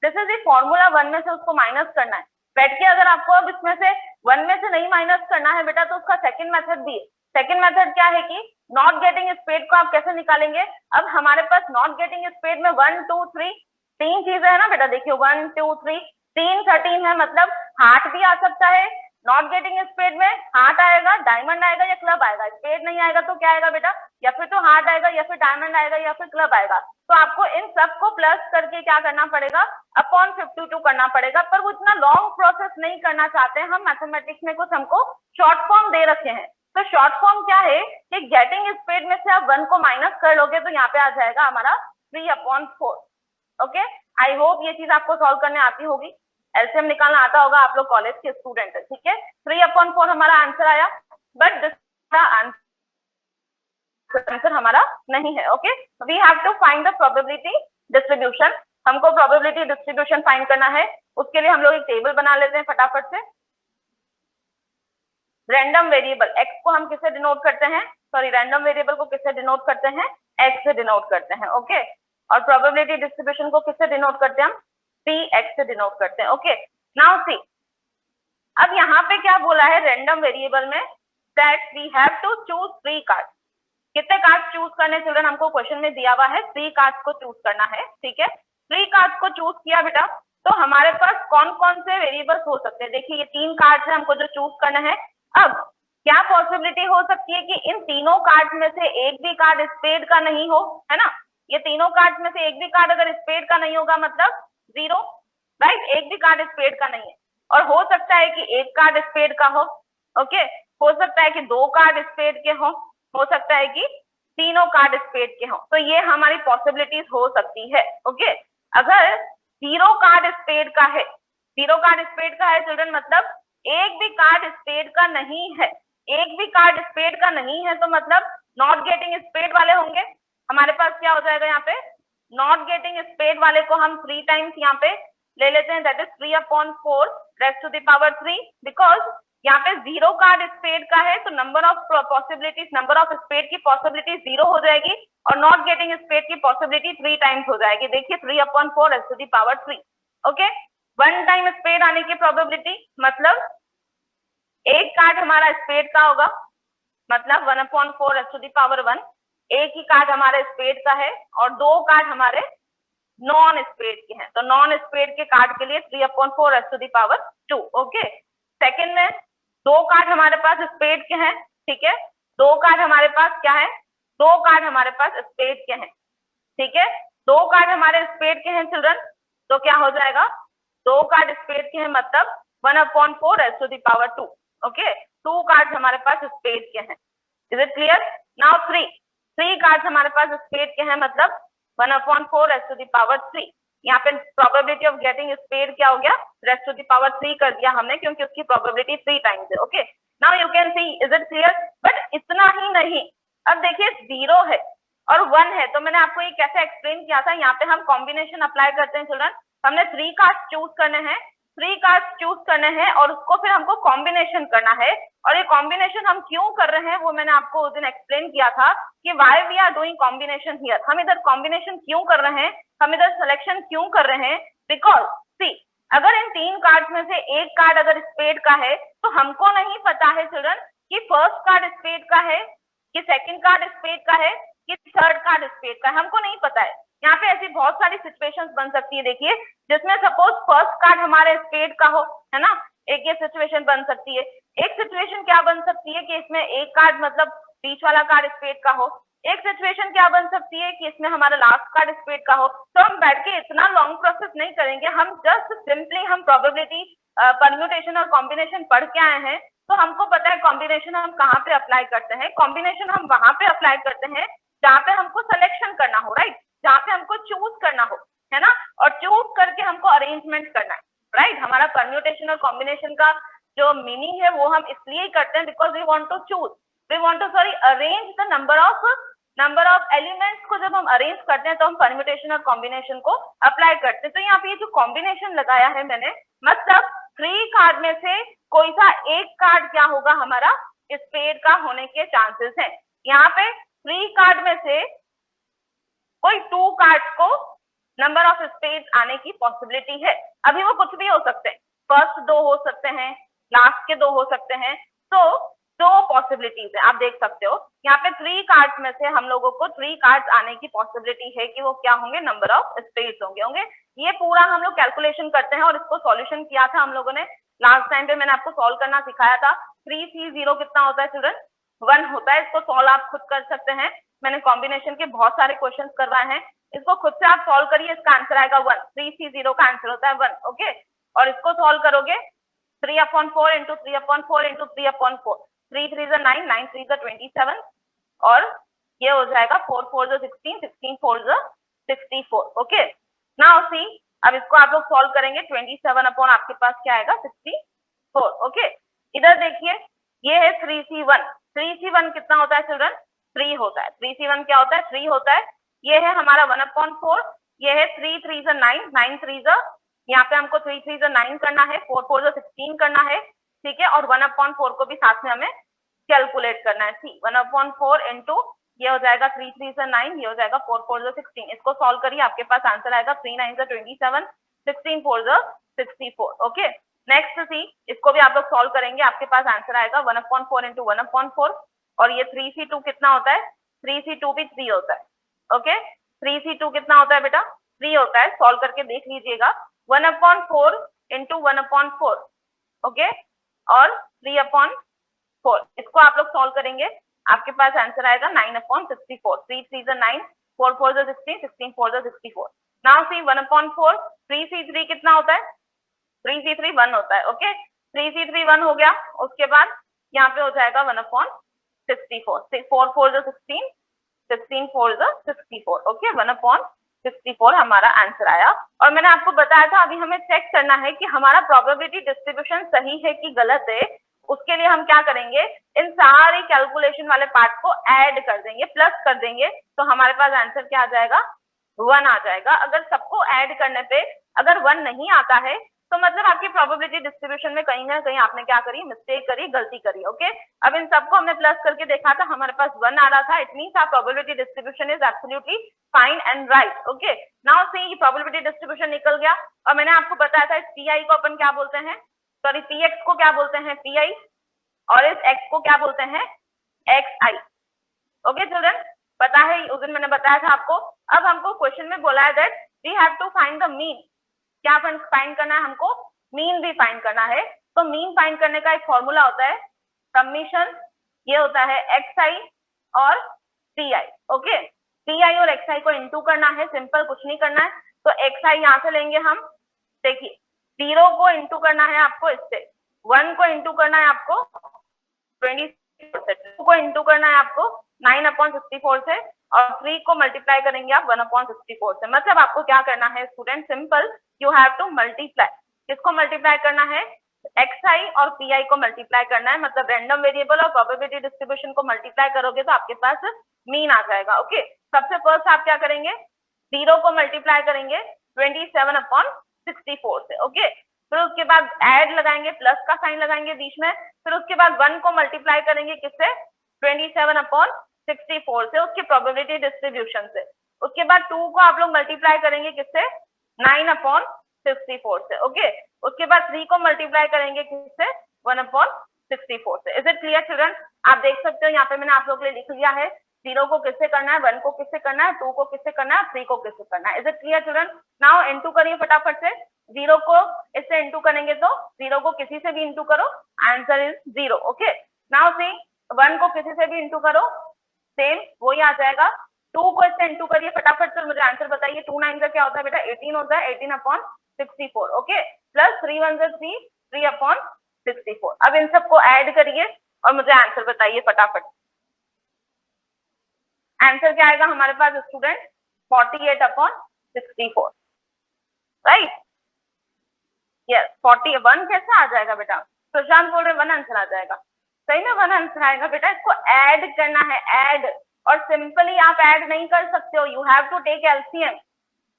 दिस इज द फॉर्मूला, 1 में से उसको माइनस करना है। बैठ के अगर आपको अब इसमें से 1 में से नहीं माइनस करना है बेटा तो उसका सेकंड मेथड भी है। सेकंड मेथड क्या है कि नॉट गेटिंग स्पेड को आप कैसे निकालेंगे? अब हमारे पास नॉट गेटिंग स्पेड में 1 2 3 तीन चीजें है ना बेटा, देखिए 1 2 3 3 13 है, मतलब हार्ट भी आ सकता है। नॉट गेटिंग स्पेड में हार्ट आएगा, डायमंड आएगा या क्लब आएगा। स्पेड नहीं आएगा तो क्या आएगा बेटा? या फिर तो हार्ट आएगा या फिर डायमंड आएगा या फिर क्लब आएगा। तो आपको इन सबको प्लस करके क्या करना पड़ेगा? अपॉन 52 करना पड़ेगा। पर वो इतना लॉन्ग प्रोसेस नहीं करना चाहते हैं हम, मैथमेटिक्स में कुछ हमको शॉर्ट फॉर्म दे रखे हैं। तो शॉर्ट फॉर्म क्या है कि गेटिंग स्पेड में से आप 1 को माइनस कर लोगे तो यहाँ पे आ जाएगा हमारा 3/4, ओके। आई होप ये चीज आपको सॉल्व करने आती होगी, एलसीएम निकालना आता होगा, आप लोग कॉलेज के स्टूडेंट है, ठीक है। 3/4 हमारा आंसर आया, बट दिस आंसर हमारा नहीं है, okay. We have to find the probability distribution. हमको प्रोबेबिलिटी डिस्ट्रीब्यूशन फाइंड करना है, उसके लिए हम लोग एक टेबल बना लेते हैं फटाफट से। रैंडम वेरिएबल एक्स को हम किससे डिनोट करते हैं? सॉरी, रैंडम वेरिएबल को किससे डिनोट करते हैं? एक्स से डिनोट करते हैं, ओके। और प्रोबेबिलिटी डिस्ट्रीब्यूशन को किससे डिनोट करते हैं हम? px से डिनोट करते हैं, ओके। नाउ सी, अब यहाँ पे क्या बोला है रैंडम वेरिएबल में? That we have to choose 3 card. कितने कार्ड चूज करने चिल्ड्रन? हमको क्वेश्चन में दिया हुआ है 3 कार्ड को चूज करना है, ठीक है। 3 कार्ड को चूज किया बेटा, तो हमारे पास कौन कौन से वेरिएबल्स हो सकते हैं? देखिए ये 3 कार्ड है, हमको जो चूज करना है। अब क्या पॉसिबिलिटी हो सकती है कि इन तीनों कार्ड में से एक भी कार्ड स्पेड का नहीं हो, है ना। ये तीनों कार्ड में से एक भी कार्ड अगर स्पेड का नहीं होगा मतलब 0, राइट। एक भी कार्ड स्पेड का नहीं है। और हो सकता है कि एक कार्ड स्पेड का हो, ओके। हो सकता है कि 2 कार्ड स्पेड के हो सकता है कि तीनों कार्ड स्पेड के हो। तो ये हमारी पॉसिबिलिटीज हो सकती है, ओके। अगर 0 कार्ड स्पेड का है, 0 कार्ड स्पेड का है चिल्ड्रन, मतलब एक भी कार्ड स्पेड का नहीं है, एक भी कार्ड स्पेड का नहीं है, तो मतलब नॉट गेटिंग स्पेड वाले होंगे। हमारे पास क्या हो जाएगा यहाँ पे? नॉट गेटिंग स्पेड वाले को हम 3 टाइम्स यहाँ पे ले लेते हैं, that is 3/4 raised to the power 3, because यहाँ पे 0 कार्ड स्पेड का है तो number of possibilities, number of spade की पॉसिबिलिटी 0 हो जाएगी और नॉट गेटिंग स्पेड की पॉसिबिलिटी 3 टाइम्स हो जाएगी। देखिए 3/4 raised to the power 3, okay. 1 time spade आने की प्रोबेबिलिटी मतलब एक कार्ड हमारा स्पेड का होगा, मतलब 1/4 रेस्ट टू द पावर 1। एक ही कार्ड हमारे स्पेड का है और 2 कार्ड हमारे नॉन स्पेड के हैं, तो नॉन स्पेड के कार्ड के लिए 3/4 raised to the power 2, okay. Second में 2 कार्ड हमारे पास स्पेड के हैं, ठीक है। 2 कार्ड हमारे पास क्या है? 2 कार्ड हमारे पास स्पेड के हैं, ठीक है। 2 कार्ड हमारे स्पेड के हैं चिल्ड्रन, तो क्या हो जाएगा? 2 कार्ड स्पेड के हैं मतलब 1/4 raised to the power 2, okay. 2 card हमारे पास स्पेड के हैं। Is it clear? Now 3 card हमारे पास स्पेड के हैं मतलब 1/4 रेस्ट टू द पावर 3। यहाँ पे प्रोबेबिलिटी ऑफ गेटिंग स्पेड क्या हो गया? रेस्ट टू द पावर 3 कर दिया हमने, क्योंकि उसकी प्रोबेबिलिटी 3 टाइम्स है, okay. Now you can see, is it clear? But इतना ही नहीं, अब देखिए 0 है और 1 है, तो मैंने आपको ये कैसे एक्सप्लेन किया था। यहाँ पे हम कॉम्बिनेशन अप्लाई करते हैं चिल्ड्रन। हमने 3 कार्ड चूज करने हैं, 3 कार्ड्स चूज करने हैं और उसको फिर हमको कॉम्बिनेशन करना है। और ये कॉम्बिनेशन हम क्यों कर रहे हैं वो मैंने आपको उस दिन एक्सप्लेन किया था कि why we are doing combination here. हम इधर कॉम्बिनेशन क्यों कर रहे हैं, हम इधर सिलेक्शन क्यों कर रहे हैं, बिकॉज सी अगर इन 3 कार्ड में से एक कार्ड अगर स्पेड का है तो हमको नहीं पता है चिल्ड्रन कि फर्स्ट कार्ड स्पेड का है कि सेकंड कार्ड स्पेड का है कि थर्ड कार्ड स्पेड का है, हमको नहीं पता है। यहाँ पे ऐसी बहुत सारी सिचुएशंस बन सकती है, देखिए जिसमें सपोज फर्स्ट कार्ड हमारे स्पेड का हो, है ना, एक ये सिचुएशन बन सकती है। एक सिचुएशन क्या बन सकती है कि इसमें एक कार्ड मतलब बीच वाला कार्ड स्पेड का हो। एक सिचुएशन क्या बन सकती है कि इसमें हमारा लास्ट कार्ड स्पेड का हो। तो हम बैठ के इतना लॉन्ग प्रोसेस नहीं करेंगे, हम जस्ट सिंपली हम प्रोबेबिलिटी परम्यूटेशन और कॉम्बिनेशन पढ़ के आए हैं, तो हमको पता है कॉम्बिनेशन हम कहाँ पे अप्लाई करते हैं। कॉम्बिनेशन हम वहां पे अप्लाई करते हैं जहाँ पे हमको सिलेक्शन करना हो, राइट, जहाँ पे हमको चूज करना हो, है ना, और चूज करके हमको अरेंजमेंट करना है, राइट। हमारा परम्यूटेशन और कॉम्बिनेशन का जो मीनिंग है वो हम इसलिए ही करते हैं because we want to choose, we want to sorry arrange the number of elements को। जब हम अरेंज करते हैं तो हम परम्यूटेशन और कॉम्बिनेशन को अप्लाई करते हैं। तो यहाँ पे जो कॉम्बिनेशन लगाया है मैंने, मतलब 3 कार्ड में से कोई सा एक कार्ड क्या होगा हमारा स्पेड का होने के चांसेस हैं। यहाँ पे 3 कार्ड में से कोई 2 कार्ड्स को नंबर ऑफ स्पेड आने की पॉसिबिलिटी है। अभी वो कुछ भी हो सकते हैं, फर्स्ट 2 हो सकते हैं, लास्ट के 2 हो सकते हैं, तो 2 पॉसिबिलिटीज है, आप देख सकते हो। यहाँ पे 3 कार्ड्स में से हम लोगों को 3 कार्ड्स आने की पॉसिबिलिटी है कि वो क्या होंगे, नंबर ऑफ स्पेड्स होंगे। ये पूरा हम लोग कैलकुलेशन करते हैं और इसको सॉल्यूशन किया था हम लोगों ने लास्ट टाइम पे, मैंने आपको सॉल्व करना सिखाया था। 3C0 कितना होता है चिल्ड्रन, 1 होता है। इसको सॉल्व आप खुद कर सकते हैं, मैंने कॉम्बिनेशन के बहुत सारे क्वेश्चंस करवाए हैं, इसको खुद से आप सॉल्व करिए, इसका आंसर आएगा 1। 3C0 का आंसर होता है 1, ओके। और इसको सॉल्व करोगे 3/4 इंटू 3/4 इंटू 3/4, 3 3 9, 9 3 27, और ये हो जाएगा 4 4 16, 16 4 64, ओके। नाउ सी, अब इसको आप लोग सॉल्व करेंगे, 27 अपॉन आपके पास क्या आएगा 64, ओके। इधर देखिए ये है 3C1, 3C1 कितना होता है चिल्ड्रन, 3 होता है। 3C1 क्या होता है, 3 होता है। ये है हमारा 1/4, ये है 3 3 9, 9 3 यहाँ पे हमको 3 3 9 करना है, 4 4 16 करना है, ठीक है। और 1/4 को भी साथ में हमें कैलकुलेट करना है। सी 1/4 इंटू ये हो जाएगा 3 3 9, ये हो जाएगा 4 4 16। इसको सॉल्व करिए, आपके पास आंसर आएगा 3 9 27, 16 4 64, ओके। नेक्स्ट सी, इसको भी आप लोग सॉल्व करेंगे, आपके पास आंसर आएगा 1/4 इंटू 1/4, और ये 3C2 कितना होता है, 3C2 भी 3 होता है, ओके। 3C2 कितना होता है बेटा, 3 होता है। सॉल्व करके देख लीजिएगा, 1/4 इंटू 1/4, ओके, और 3/4, इसको आप लोग सॉल्व करेंगे, आपके पास आंसर आएगा 9/64। 3 3 9, 4 4 16, 16 4 64। नाउ सी 1/4, 3C3 कितना होता है, 3C3 1 होता है, ओके। 3C3 1 हो गया, उसके बाद यहाँ पे हो जाएगा 1/64, 4 4 16, 16 4 64, ओके। 1/64 हमारा आंसर आया। और मैंने आपको बताया था अभी हमें चेक करना है कि हमारा प्रोबेबिलिटी डिस्ट्रीब्यूशन सही है कि गलत है। उसके लिए हम क्या करेंगे, इन सारे कैलकुलेशन वाले पार्ट को ऐड कर देंगे, प्लस कर देंगे, तो हमारे पास आंसर क्या आ जाएगा, 1 आ जाएगा। अगर सबको ऐड करने पे अगर 1 नहीं आता है तो मतलब आपकी प्रोबेबिलिटी डिस्ट्रीब्यूशन में कहीं ना कहीं आपने क्या करी, मिस्टेक करी, गलती करी, ओके। अब इन सबको हमने प्लस करके देखा था, हमारे पास 1 आ रहा था, it means our probability distribution is absolutely fine and right, okay. Now see, probability distribution निकल गया, और मैंने आपको बताया था इस पीआई को अपन क्या बोलते हैं, सॉरी पीएक्स को क्या बोलते हैं, पीआई, और इस एक्स को क्या बोलते हैं, एक्सआई, ओके चिल्ड्रन, पता है, उस दिन मैंने बताया था आपको। अब हमको क्वेश्चन में बोला है that we have to find the mean, क्या फाइंड करना है हमको, मीन भी फाइंड करना है। तो मीन फाइंड करने का एक फॉर्मूला होता है समीशन, ये होता है एक्सआई और पीआई, ओके। पीआई और एक्सआई को इनटू करना है, सिंपल, कुछ नहीं करना है। तो एक्सआई यहाँ से लेंगे हम, देखिए 0 को इनटू करना है आपको इससे, 1 को इनटू करना है आपको 24 से, 2 को इनटू करना है आपको 9/64 से, और 3 को मल्टीप्लाई करेंगे आप 1/64 से। मतलब आपको क्या करना है student, simple, you have to multiply, किसको मल्टीप्लाई करना है, एक्सआई और पीआई को मल्टीप्लाई करना है, मतलब रैंडम वेरिएबल और प्रोबेबिलिटी डिस्ट्रीब्यूशन को मल्टीप्लाई करोगे तो आपके पास मीन आ जाएगा, ओके। सबसे फर्स्ट आप क्या करेंगे, 0 को मल्टीप्लाई करेंगे 27/64 से, ओके। फिर उसके बाद ऐड लगाएंगे, प्लस का साइन लगाएंगे बीच में, फिर उसके बाद 1 को मल्टीप्लाई करेंगे किससे, 27/64 से, उसकी प्रोबेबिलिटी डिस्ट्रीब्यूशन से। उसके बाद 2 को आप लोग मल्टीप्लाई करेंगे किससे, 9/64 से। ओके, उसके बाद 3 को मल्टीप्लाई करेंगे किससे, 1/64 से। Is it clear children? आप देख सकते हो यहाँ पे मैंने आप लोग के लिए लिख लिया है, 0 को किससे करना है, 1 को किससे करना है, 2 को किससे करना है, 3 को किससे करना है। Is it clear children? Now into करिए फटाफट से, 0 को इससे इनटू करेंगे तो 0 को किसी से भी इनटू करो, आंसर इज 0। ओके, नाउ सी 1 को किसी से भी इनटू करो, सेम वही आ जाएगा। 2 को इससे इनटू करिए फटाफट से, मुझे आंसर बताइए। 2 9 का क्या होता है बेटा, 18 होता है, 18/64। Okay, plus 3 1 3, 3/64। अब इन सबको ऐड करिए और मुझे आंसर बताइए फटाफट। आंसर क्या आएगा हमारे पास स्टूडेंट, 48/64, राइट? यस, 41 कैसे आ जाएगा बेटा? सुशांत बोल रहे 1 आंसर आ जाएगा, सही में 1 आंसर आएगा बेटा। इसको ऐड करना है, ऐड, और सिंपली आप ऐड नहीं कर सकते हो, you have to take LCM.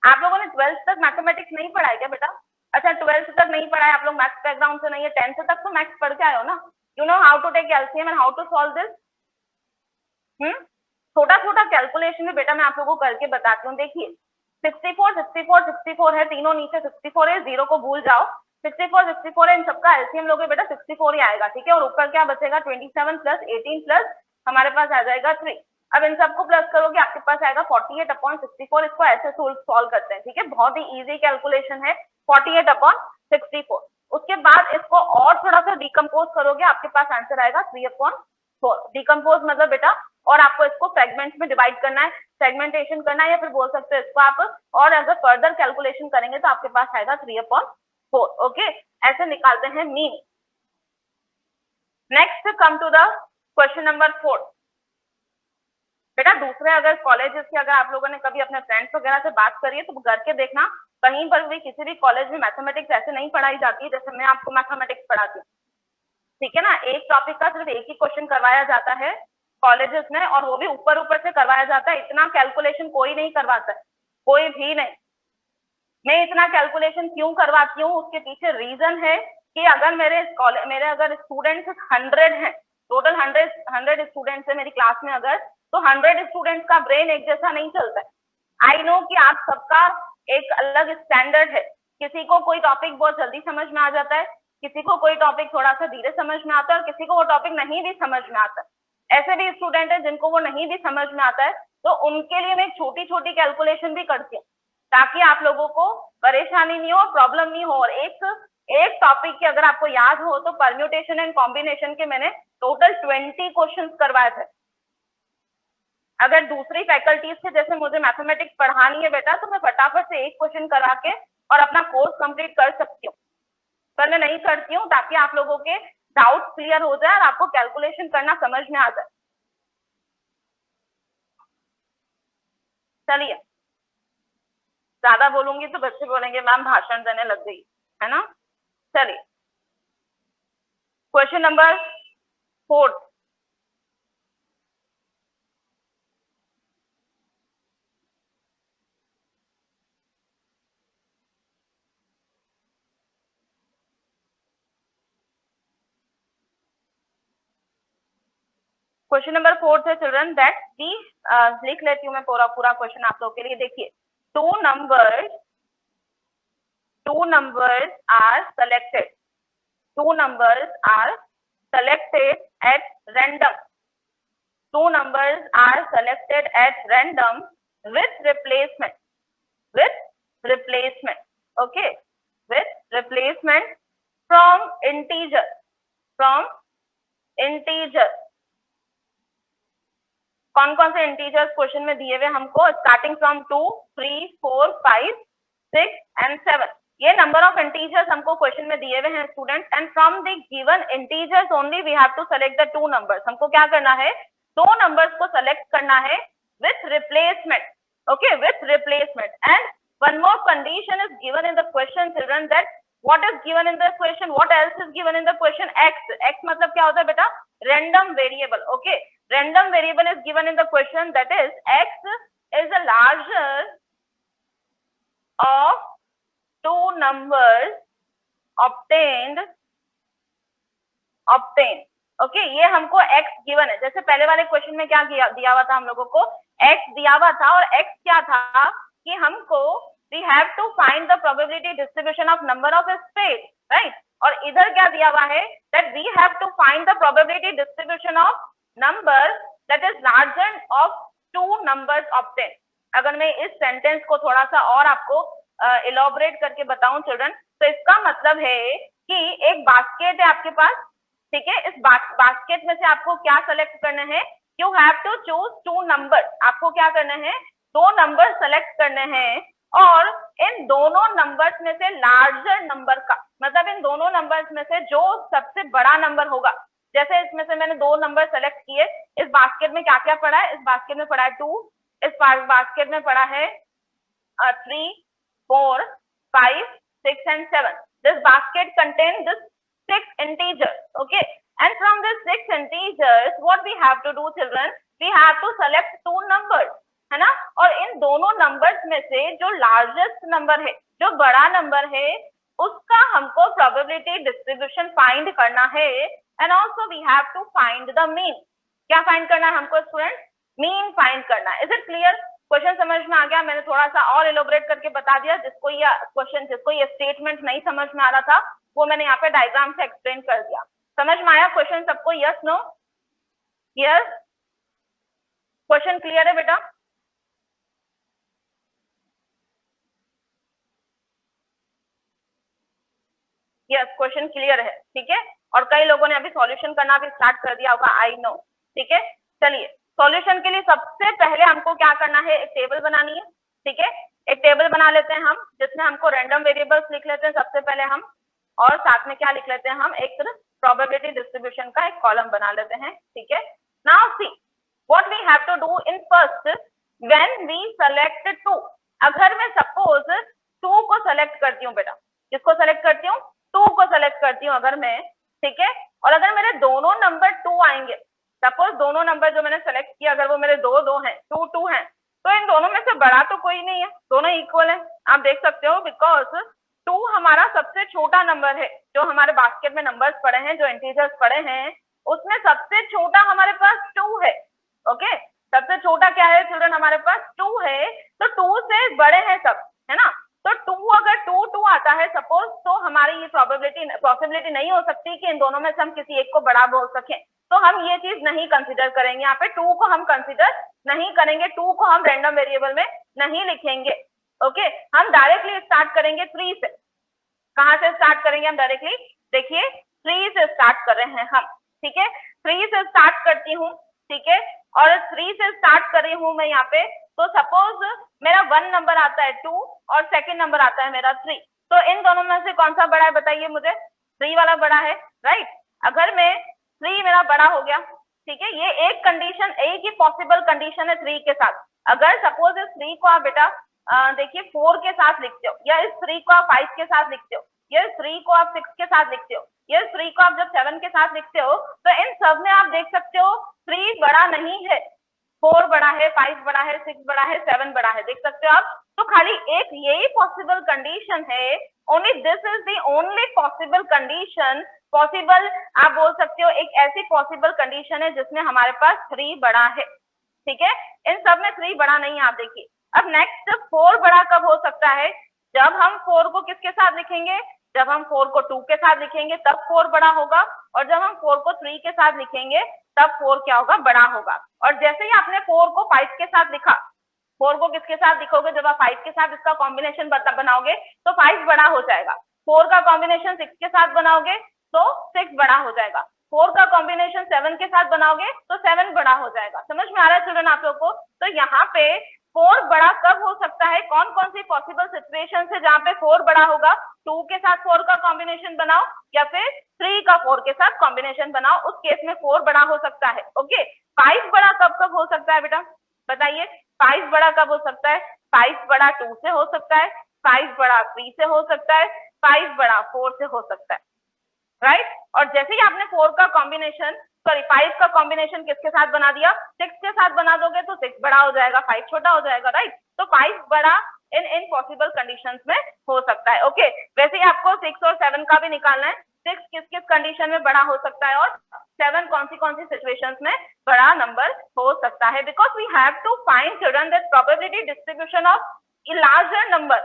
आप लोगों ने 12th तक मैथमेटिक्स नहीं पढ़ा है क्या बेटा? अच्छा, 12th तक नहीं पढ़ा है, आप लोग मैथ्स बैकग्राउंड से नहीं है, 10th तक तो मैथ्स पढ़ के आए हो ना, you know how to take LCM and how to solve this. छोटा छोटा कैलकुलेशन भी बेटा मैं आप लोगों को करके बताती हूँ। देखिए 64 64 64 है, तीनों नीचे 64 है, 0 को भूल जाओ, 64 64 है, इन सबका एलसीएम लोगे बेटा 64 ही आएगा, ठीक है? और ऊपर क्या बचेगा, 27 प्लस 18 प्लस हमारे पास आ जाएगा 3। अब इन सबको प्लस करोगे आपके पास आएगा 48/64। इसको ऐसे सॉल्व करते हैं, ठीक है? बहुत ही इजी कैलकुलेशन है, 48/64। उसके बाद इसको और थोड़ा सा डिकम्पोज करोगे, आपके पास आंसर आएगा 3/4। डिकम्पोज मतलब बेटा, और आपको इसको फ्रेगमेंट्स में डिवाइड करना है, सेगमेंटेशन करना है, या फिर बोल सकते हो इसको आप, और अगर फर्दर कैलकुलेशन करेंगे तो आपके पास आएगा 3/4। ओके, ऐसे निकालते हैं mean. Next come to the question number 4। बेटा दूसरे अगर कॉलेजेस की अगर आप लोगों ने कभी अपने फ्रेंड्स वगैरह से बात करी है तो करके देखना, कहीं पर भी किसी भी कॉलेज में मैथमेटिक्स ऐसे नहीं पढ़ाई जाती है जैसे मैं आपको मैथमेटिक्स पढ़ाती हूँ, ठीक है ना? एक टॉपिक का सिर्फ एक ही क्वेश्चन करवाया जाता है कॉलेजेस में, और वो भी ऊपर ऊपर से करवाया जाता है, इतना कैलकुलेशन कोई नहीं करवाता है, कोई भी नहीं। मैं इतना कैलकुलेशन क्यों करवाती हूँ, उसके पीछे रीजन है कि अगर मेरे अगर स्टूडेंट्स 100 हैं, टोटल 100 स्टूडेंट्स है मेरी क्लास में, अगर तो 100 स्टूडेंट्स का ब्रेन एक जैसा नहीं चलता है। आई नो कि आप सबका एक अलग स्टैंडर्ड है, किसी को कोई टॉपिक बहुत जल्दी समझ में आ जाता है, किसी को कोई टॉपिक थोड़ा सा धीरे समझ में आता है, और किसी को वो टॉपिक नहीं भी समझ में आता है। ऐसे भी स्टूडेंट है जिनको वो नहीं भी समझ में आता है, तो उनके लिए मैं छोटी छोटी कैलकुलेशन भी करती हूँ ताकि आप लोगों को परेशानी नहीं हो, प्रॉब्लम नहीं हो। और एक टॉपिक की अगर आपको याद हो तो परम्यूटेशन एंड कॉम्बिनेशन के मैंने टोटल 20 क्वेश्चंस करवाए थे। अगर दूसरी फैकल्टीज से जैसे मुझे मैथमेटिक्स पढ़ानी है बेटा, तो मैं फटाफट से एक क्वेश्चन करा के और अपना कोर्स कंप्लीट कर सकती हूँ, पर मैं नहीं करती हूँ ताकि आप लोगों के डाउट क्लियर हो जाए और आपको कैलकुलेशन करना समझ में आ जाए। चलिए, ज्यादा बोलूंगी तो बच्चे बोलेंगे मैम भाषण देने लग गई, है ना? चलिए, क्वेश्चन नंबर 4। क्वेश्चन नंबर 4 है चिल्ड्रन, दैट दी लिख लेती हूँ मैं पूरा क्वेश्चन आप लोगों के लिए। देखिए, two numbers are selected. Two numbers are selected at random. Two numbers are selected at random with replacement. With replacement. Okay. With replacement from integer. From integer. कौन कौन से इंटीजर्स क्वेश्चन में दिए हुए हमको, स्टार्टिंग फ्रॉम 2 3 4 5 6 एंड 7। ये number of integers हमको question में दिए हुए हैं student, and from the given integers only we have to select the two numbers. हमको क्या करना है, दो नंबर्स को सेलेक्ट करना है with replacement. Okay, with replacement. And one more condition is given in the question children, that what is given in the question, what else is given in the question? X मतलब क्या होता है बेटा, random variable. Okay, random variable is given in the question, that is X is a larger of two numbers obtained okay ये हमको x given है। जैसे पहले वाले क्वेश्चन में क्या दिया हुआ था हम लोगों को, x दिया हुआ था और x क्या था कि हमको we have to find the probability distribution of number of states, right? और इधर क्या दिया हुआ है that we have to find the probability distribution of number that is larger of two numbers obtained। अगर मैं इस सेंटेंस को थोड़ा सा और आपको इलॉबरेट करके बताऊं चिल्ड्रन, तो इसका मतलब है कि एक बास्केट है आपके पास, ठीक है, इस बास्केट में से आपको क्या सेलेक्ट करना है, you have to choose two number, आपको क्या करना है, दो नंबर सेलेक्ट करने हैं और इन दोनों नंबर्स में से लार्जर नंबर का मतलब इन दोनों नंबर्स में से जो सबसे बड़ा नंबर होगा, जैसे इसमें से मैंने दो नंबर सेलेक्ट किए, इस बास्केट में क्या क्या पड़ा है, इस बास्केट में पड़ा है 2, इस बास्केट में पड़ा है 3, 4, 5, 6 and 7। This basket contains this 6 integers, okay, and from this 6 integers what we have to do children, we have to select two numbers, है ना, और इन दोनों नंबर्स में से जो लार्जेस्ट नंबर है, जो बड़ा नंबर है, उसका हमको प्रोबेबिलिटी डिस्ट्रीब्यूशन फाइंड करना है and also we have to find the mean. क्या फाइंड करना है हमको स्टूडेंट, मीन फाइंड करना है। इज इट क्लियर, क्वेश्चन समझ में आ गया? मैंने थोड़ा सा और एलोबरेट करके बता दिया, जिसको ये क्वेश्चन जिसको ये स्टेटमेंट नहीं समझ में आ रहा था वो मैंने यहाँ पे डायग्राम से एक्सप्लेन कर दिया। समझ में आया क्वेश्चन सबको? Yes no? Yes, question clear है बेटा? यस, क्वेश्चन क्लियर है, ठीक है। और कई लोगों ने अभी सॉल्यूशन करना भी स्टार्ट कर दिया होगा, आई नो, ठीक है। चलिए, सॉल्यूशन के लिए सबसे पहले हमको क्या करना है, एक टेबल बनानी है, ठीक है। एक टेबल बना लेते हैं हम, जिसमें हमको रैंडम वेरिएबल्स लिख लेते हैं सबसे पहले हम, और साथ में क्या लिख लेते हैं हम, एक प्रोबेबिलिटी डिस्ट्रीब्यूशन का एक कॉलम बना लेते हैं, ठीक है। Now see what we have to do in first, when we select 2, अगर मैं सपोज 2 को सेलेक्ट करती हूँ बेटा, किसको सेलेक्ट करती हूँ, 2 को सेलेक्ट करती हूँ अगर मैं, ठीक है, और अगर मेरे दोनों नंबर 2 आएंगे, सपोज दोनों नंबर जो मैंने सेलेक्ट किया अगर वो मेरे 2 हैं, 2 हैं, तो इन दोनों में से बड़ा तो कोई नहीं है, दोनों इक्वल है, आप देख सकते हो, बिकॉज 2 हमारा सबसे छोटा नंबर है, जो हमारे बास्केट में नंबर्स पड़े हैं, जो इंटीजर्स पड़े हैं, उसमें सबसे छोटा हमारे पास 2 है, ओके। सबसे छोटा क्या है चिल्ड्रन, हमारे पास 2 है, तो 2 से बड़े हैं सब, है ना। तो 2 अगर 2 आता है सपोज, तो हमारी ये पॉसिबिलिटी नहीं हो सकती कि इन दोनों में से हम किसी एक को बड़ा बोल सकें, तो हम ये चीज नहीं कंसीडर करेंगे, यहाँ पे 2 को हम कंसीडर नहीं करेंगे, 2 को हम रैंडम वेरिएबल में नहीं लिखेंगे, ओके। हम डायरेक्टली स्टार्ट करेंगे 3 से। कहाँ से स्टार्ट करेंगे हम डायरेक्टली, देखिए 3 से स्टार्ट कर रहे हैं हम, ठीक है। 3 से स्टार्ट करती हूँ, ठीक है, और 3 से स्टार्ट कर रही हूँ मैं यहाँ पे, तो सपोज मेरा 1 नंबर आता है 2 और सेकंड नंबर आता है मेरा 3, तो इन दोनों में से कौन सा बड़ा है बताइए मुझे, 3 वाला बड़ा है, राइट। अगर मैं 3 मेरा बड़ा हो गया, ठीक है, ये एक कंडीशन, एक ही पॉसिबल कंडीशन है 3 के साथ। अगर सपोज इस 3 को आप बेटा देखिए 4 के साथ लिखते हो, या इस 3 को आप 5 के साथ लिखते हो, या इस 3 को आप 6 के साथ लिखते हो, या इस 3 को आप जब 7 के साथ लिखते हो, तो इन सब में आप देख सकते हो 3 बड़ा नहीं है, 4 बड़ा है, 5 बड़ा है, 6 बड़ा है, 7 बड़ा है, देख सकते हो आप। तो खाली एक यही पॉसिबल कंडीशन है, only this is the only possible condition, possible आप बोल सकते हो एक ऐसी पॉसिबल कंडीशन है जिसमें हमारे पास 3 बड़ा है, ठीक है। इन सब में 3 बड़ा नहीं है, आप देखिए। अब नेक्स्ट 4 बड़ा कब हो सकता है, जब हम 4 को किसके साथ लिखेंगे, जब हम 4 को 2 के साथ लिखेंगे तब 4 बड़ा होगा, और जब हम 4 को 3 के साथ लिखेंगे तब 4 क्या होगा, बड़ा होगा। और जैसे ही आपने 4 को 5 के साथ लिखा, 4 को किसके साथ लिखोगे, जब आप 5 के साथ इसका कॉम्बिनेशन बनाओगे तो 5 बड़ा हो जाएगा। 4 का कॉम्बिनेशन 6 के साथ बनाओगे तो 6 बड़ा हो जाएगा। 4 का कॉम्बिनेशन 7 के साथ बनाओगे तो 7 बड़ा हो जाएगा। समझ में आ रहा है चिल्ड्रन आप लोग को? तो यहाँ पे 4 बड़ा कब हो सकता है, कौन कौन सी पॉसिबल सिचुएशन है जहाँ पे 4 बड़ा होगा, 2 के साथ 4 का कॉम्बिनेशन बनाओ या फिर 3 का 4 के साथ कॉम्बिनेशन बनाओ, उस केस में 4 बड़ा हो सकता है, ओके। 5 बड़ा कब कब हो सकता है बेटा बताइए, 5 बड़ा कब हो सकता है, 5 बड़ा 2 से हो सकता है, 5 बड़ा 3 से हो सकता है, 5 बड़ा 4 से हो सकता है, राइट। और जैसे ही आपने 4 का कॉम्बिनेशन, सॉरी 5 का कॉम्बिनेशन किसके साथ बना दिया, 6 के साथ बना दोगे तो 6 बड़ा हो जाएगा, 5 छोटा हो जाएगा, राइट। तो 5 बड़ा इन इन पॉसिबल कंडीशंस में हो सकता है। ओके, वैसे ही आपको 6 और 7 का भी निकालना है। 6 किस किस कंडीशन में बड़ा हो सकता है और 7 कौन सी सिचुएशंस में बड़ा नंबर हो सकता है। Because we have to find children that probability distribution of a larger number,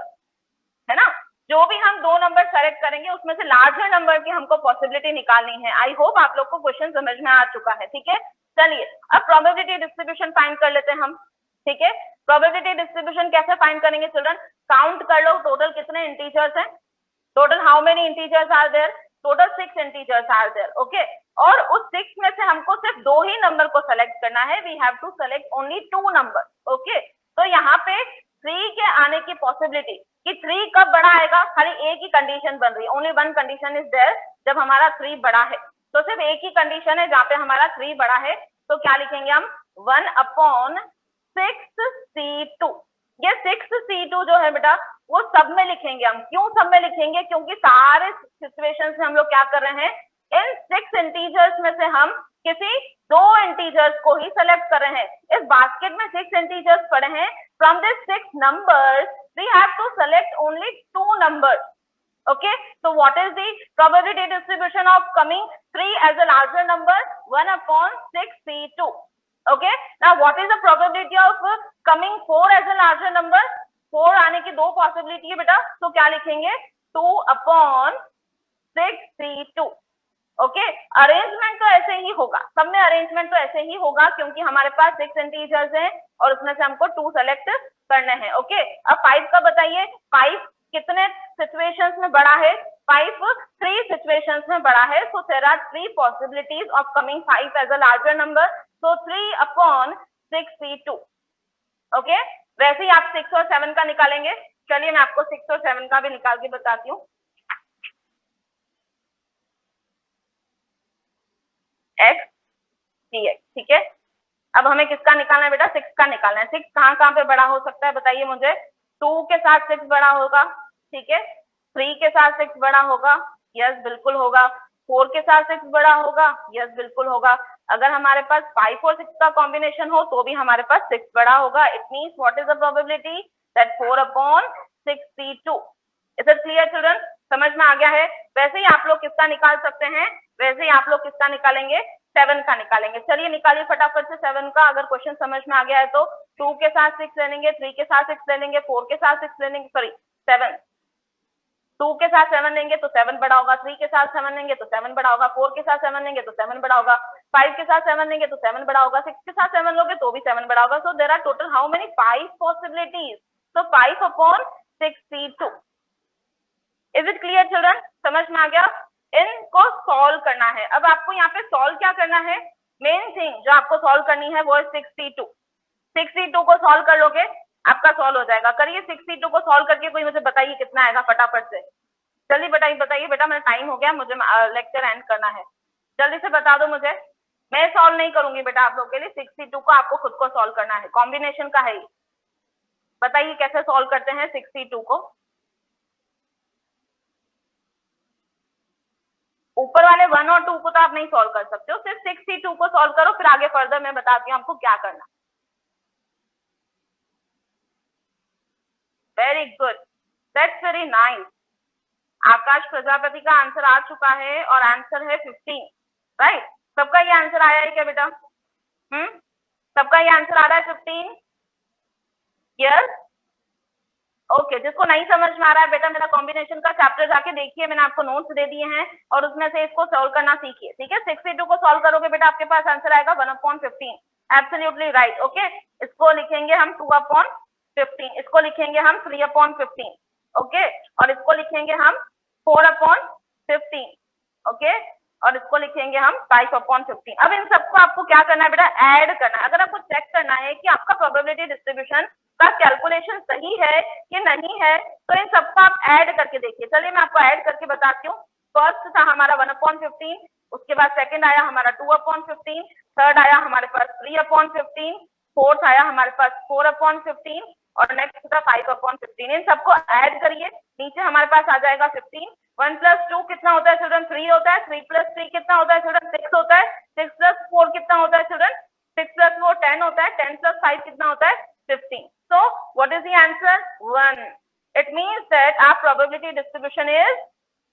है ना। जो भी हम दो नंबर सेलेक्ट करेंगे उसमें से लार्जर नंबर की हमको पॉसिबिलिटी निकालनी है। आई होप आप लोग को क्वेश्चन समझ में आ चुका है। ठीक है, चलिए अब प्रोबेबिलिटी डिस्ट्रीब्यूशन फाइंड कर लेते हैं हम। ठीक है, प्रोबेबिलिटी डिस्ट्रीब्यूशन कैसे फाइंड करेंगे चिल्ड्रन? काउंट कर लो टोटल कितने इंटीजर्स हैं। Total how many integers are there? Total 6 integers are there. Okay, और उस 6 में से हमको सिर्फ 2 ही नंबर को सेलेक्ट करना है। We have to select only 2 number. Okay, तो यहाँ पे 3 के आने की पॉसिबिलिटी कि 3 कब बड़ा आएगा, खाली एक ही कंडीशन बन रही है। Only one condition is there, जब हमारा 3 बड़ा है। तो सिर्फ एक ही कंडीशन है जहाँ पे हमारा 3 बड़ा है। तो क्या लिखेंगे हम? 1/6C2। ये 6C2 जो है बेटा वो सब में लिखेंगे हम। क्यों सब में लिखेंगे? क्योंकि सारे सिचुएशंस में हम लोग क्या कर रहे हैं, इन 6 इंटीजर्स में से हम किसी 2 इंटीजर्स को ही सेलेक्ट कर रहे हैं। इस बास्केट में 6 इंटीजर्स पड़े हैं। From this 6 numbers we have to select only 2 numbers. Okay, so what is the probability distribution of coming 3 as a larger number? 1/6C2. Okay, now what is the probability of coming 4 as a larger number? 4 आने की 2 possibility है बेटा, तो क्या लिखेंगे? 2/6C2. Okay, arrangement तो ऐसे ही होगा, सब में अरेंजमेंट तो ऐसे ही होगा क्योंकि हमारे पास 6 इंटीजर्स हैं और उसमें से हमको 2 सेलेक्ट करने हैं। ओके, अब 5 का बताइए, 5 कितने सिचुएशंस में बड़ा है? 5 3 सिचुएशंस में बड़ा है। So there are 3 possibilities of coming 5 as a larger number. So 3/6C2। Okay, वैसे ही आप 6 और 7 का निकालेंगे। चलिए मैं आपको 6 और 7 का भी निकाल के बताती हूँ। x dx, ठीक है। अब हमें किसका निकालना है बेटा? 6 का निकालना है। 6 कहाँ कहाँ पे बड़ा हो सकता है बताइए मुझे। 2 के साथ 6 बड़ा होगा, ठीक है। 3 के साथ 6 बड़ा होगा, यस बिल्कुल होगा। 4 के साथ 6 बड़ा होगा, यस बिल्कुल होगा। अगर हमारे पास 5 और 6 का कॉम्बिनेशन हो तो भी हमारे पास 6 बड़ा होगा। It means what is the probability? That 4/6C2। Is it clear children? समझ में आ गया है? वैसे ही आप लोग किसका निकाल सकते हैं? वैसे ही आप लोग किसका निकालेंगे? 7 का निकालेंगे। चलिए निकालिए फटाफट से 7 का। अगर क्वेश्चन समझ में आ गया है तो 2 के साथ 6 ले लेंगे, 3 के साथ 6 ले लेंगे, 4 के साथ 6 ले लेंगे, सॉरी 7। 2 के साथ 7 लेंगे तो 7 बड़ा होगा, 3 के साथ 7 लेंगे तो 7 बड़ा होगा, 4 के साथ 7 लेंगे तो 7 बड़ा होगा, 5 के साथ 7 लेंगे तो 7 बड़ा होगा, 6 के साथ 7 लोगे तो भी 7 बड़ा होगा। So there are total how many? 5 possibilities. So 5/6C2। Is it clear children? समझ में आ गया? इनको सॉल्व करना है। अब आपको यहाँ पे सॉल्व क्या करना है? मेन थिंग जो आपको सॉल्व करनी है वो है 6C2। 6C2 को सॉल्व कर लोगे आपका सॉल्व हो जाएगा। करिए 6C2 को सॉल्व करके कोई मुझे बताइए कितना आएगा फटाफट से। जल्दी बताइए बेटा, मेरा टाइम हो गया, मुझे लेक्चर एंड करना है। जल्दी से बता दो मुझे। मैं सॉल्व नहीं करूंगी बेटा आप लोग के लिए। 6C2 को आपको खुद को सॉल्व करना है, कॉम्बिनेशन का है। बताइए कैसे सॉल्व करते हैं 6C2 को। ऊपर वाले 1 और 2 को तो आप नहीं सॉल्व कर सकते हो, सिर्फ 6C2 को सॉल्व करो, फिर आगे फर्दर मैं बताती हूँ आपको क्या करना। Very good, that's very nice. Aakash Prajapati का आंसर आ चुका है और आंसर है 15, राइट। सबका ये आंसर आया है क्या बेटा? सबका ये आंसर आ रहा है 15? Yes, okay. जिसको नहीं समझ में आ रहा है बेटा, मेरा कॉम्बिनेशन का चैप्टर जाके देखिए, मैंने आपको नोट्स दे दिए हैं और उसमें से इसको सॉल्व करना सीखिए, ठीक है। 6C2 को सॉल्व करोगे बेटा आपके पास आंसर आएगा 1/15। Absolutely right. ओके, इसको लिखेंगे हम 2/15, इसको लिखेंगे हम 3/15, ओके, और इसको लिखेंगे हम 4/15, ओके, और इसको लिखेंगे हम 5/15। अब इन सबको आपको क्या करना है बेटा? ऐड करना है। अगर आपको चेक करना है कि आपका प्रोबेबिलिटी डिस्ट्रीब्यूशन का कैलकुलेशन सही है कि नहीं है तो इन सबको आप ऐड करके देखिए। चलिए मैं आपको ऐड करके बताती हूँ। फर्स्ट था हमारा 1/15, उसके बाद सेकंड आया हमारा 2/15, थर्ड आया हमारे पास 3/15, फोर्थ आया हमारे पास 4/15 और नेक्स्ट था 5/15। इन सबको ऐड करिए, नीचे हमारे पास आ जाएगा 15। 1 + 2 कितना होता है चिल्ड्रन? 3 होता है। 3 + 3 कितना होता है चिल्ड्रन? 6 होता है। 6 + 4 कितना होता है चिल्ड्रन? 6 + 4 10 होता है। 10 + 5 कितना होता है? 15. So what is the answer? 1. It means that our probability distribution is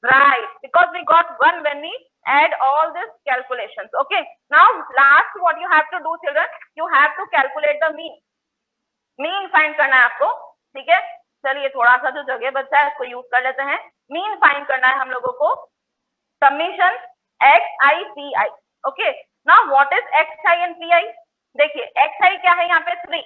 right because we got 1 when we add all these calculations. Okay. Now last what you have to do children, you have to calculate the mean. Mean find करना है आपको, ठीक है। चलिए थोड़ा सा जो जगह बचा है इसको यूज कर लेते हैं। मीन फाइंड करना है हम लोगों को, summation x I P I. Okay, now what is x I and P I? देखिए एक्स आई क्या है यहाँ पे 3,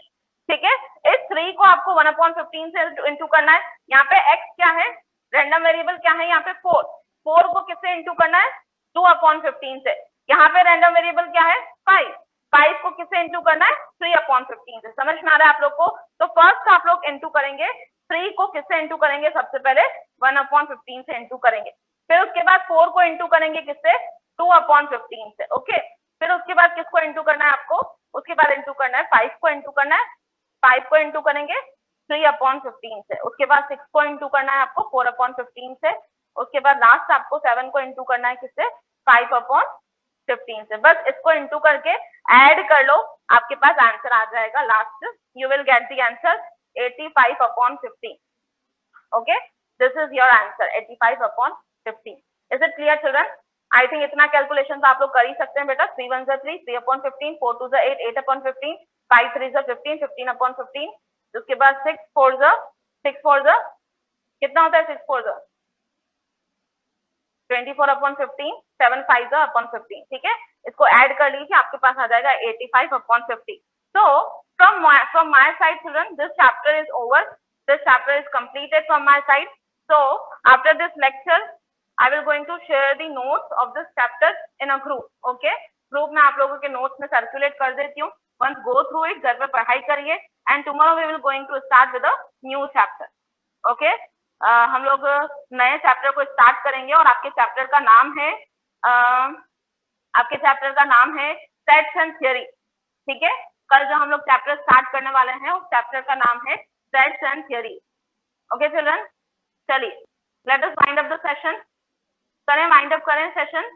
ठीक है। इस 3 को आपको 1/15 से इंटू करना है। यहाँ पे एक्स क्या है, रैंडम वेरिएबल क्या है यहाँ पे 4, 4 को किससे इंटू करना है 2/15 से। यहाँ पे रैंडम वेरिएबल क्या है 5, 5 को किससे इंटू करना है 3/15 से। समझ में आ रहा है आप लोग को? तो फर्स्ट आप लोग इंटू करेंगे 3 को किससे इंटू करेंगे, सबसे पहले 1/15 से इंटू करेंगे। फिर उसके बाद 4 को इंटू करेंगे किससे 2/15 से। ओके, फिर उसके बाद किसको इंटू करना है आपको, उसके बाद इंटू करना है 5 को इंटू करना है, 5 को इंटू करेंगे 3/15 से। उसके बाद 6 को इंटू करना है आपको 4/15 से। उसके बाद लास्ट आपको 7 को इंटू करना है किससे 5/15 से। बस इसको इंटू करके ऐड कर लो, आपके पास आंसर आ जाएगा last, you will get the answer 85/15। Okay, this is your answer 85/15। Is it clear children? I think इतना कैलकुलेशन तो आप लोग कर ही सकते हैं बेटा। 3 1 3, 3/15, 4 2 8, 8/15, 5 3 15, 15/15। उसके बाद 6 4 कितना होता है 6 4 24/15, 7 5/15, ठीक है। इसको ऐड कर लीजिए, आपके पास आ जाएगा 85/50। So from my side children, this chapter is over. This chapter is completed from my side. So after this lecture, I will going to share the notes of this chapter in a group. Okay, group में आप लोगों के notes में circulate कर देती हूँ। Once go through it, घर पे पढ़ाई करिए, and tomorrow we will going to start with a new chapter. Okay, हम लोग नए चैप्टर को स्टार्ट करेंगे और आपके चैप्टर का नाम है सेट्स एंड थ्योरी, ठीक है। कल जो हम लोग चैप्टर स्टार्ट करने वाले हैं उस चैप्टर का नाम है sets and theory. Okay children, चलिए let us wind up the session. करें, वाइंड अप करें सेशन।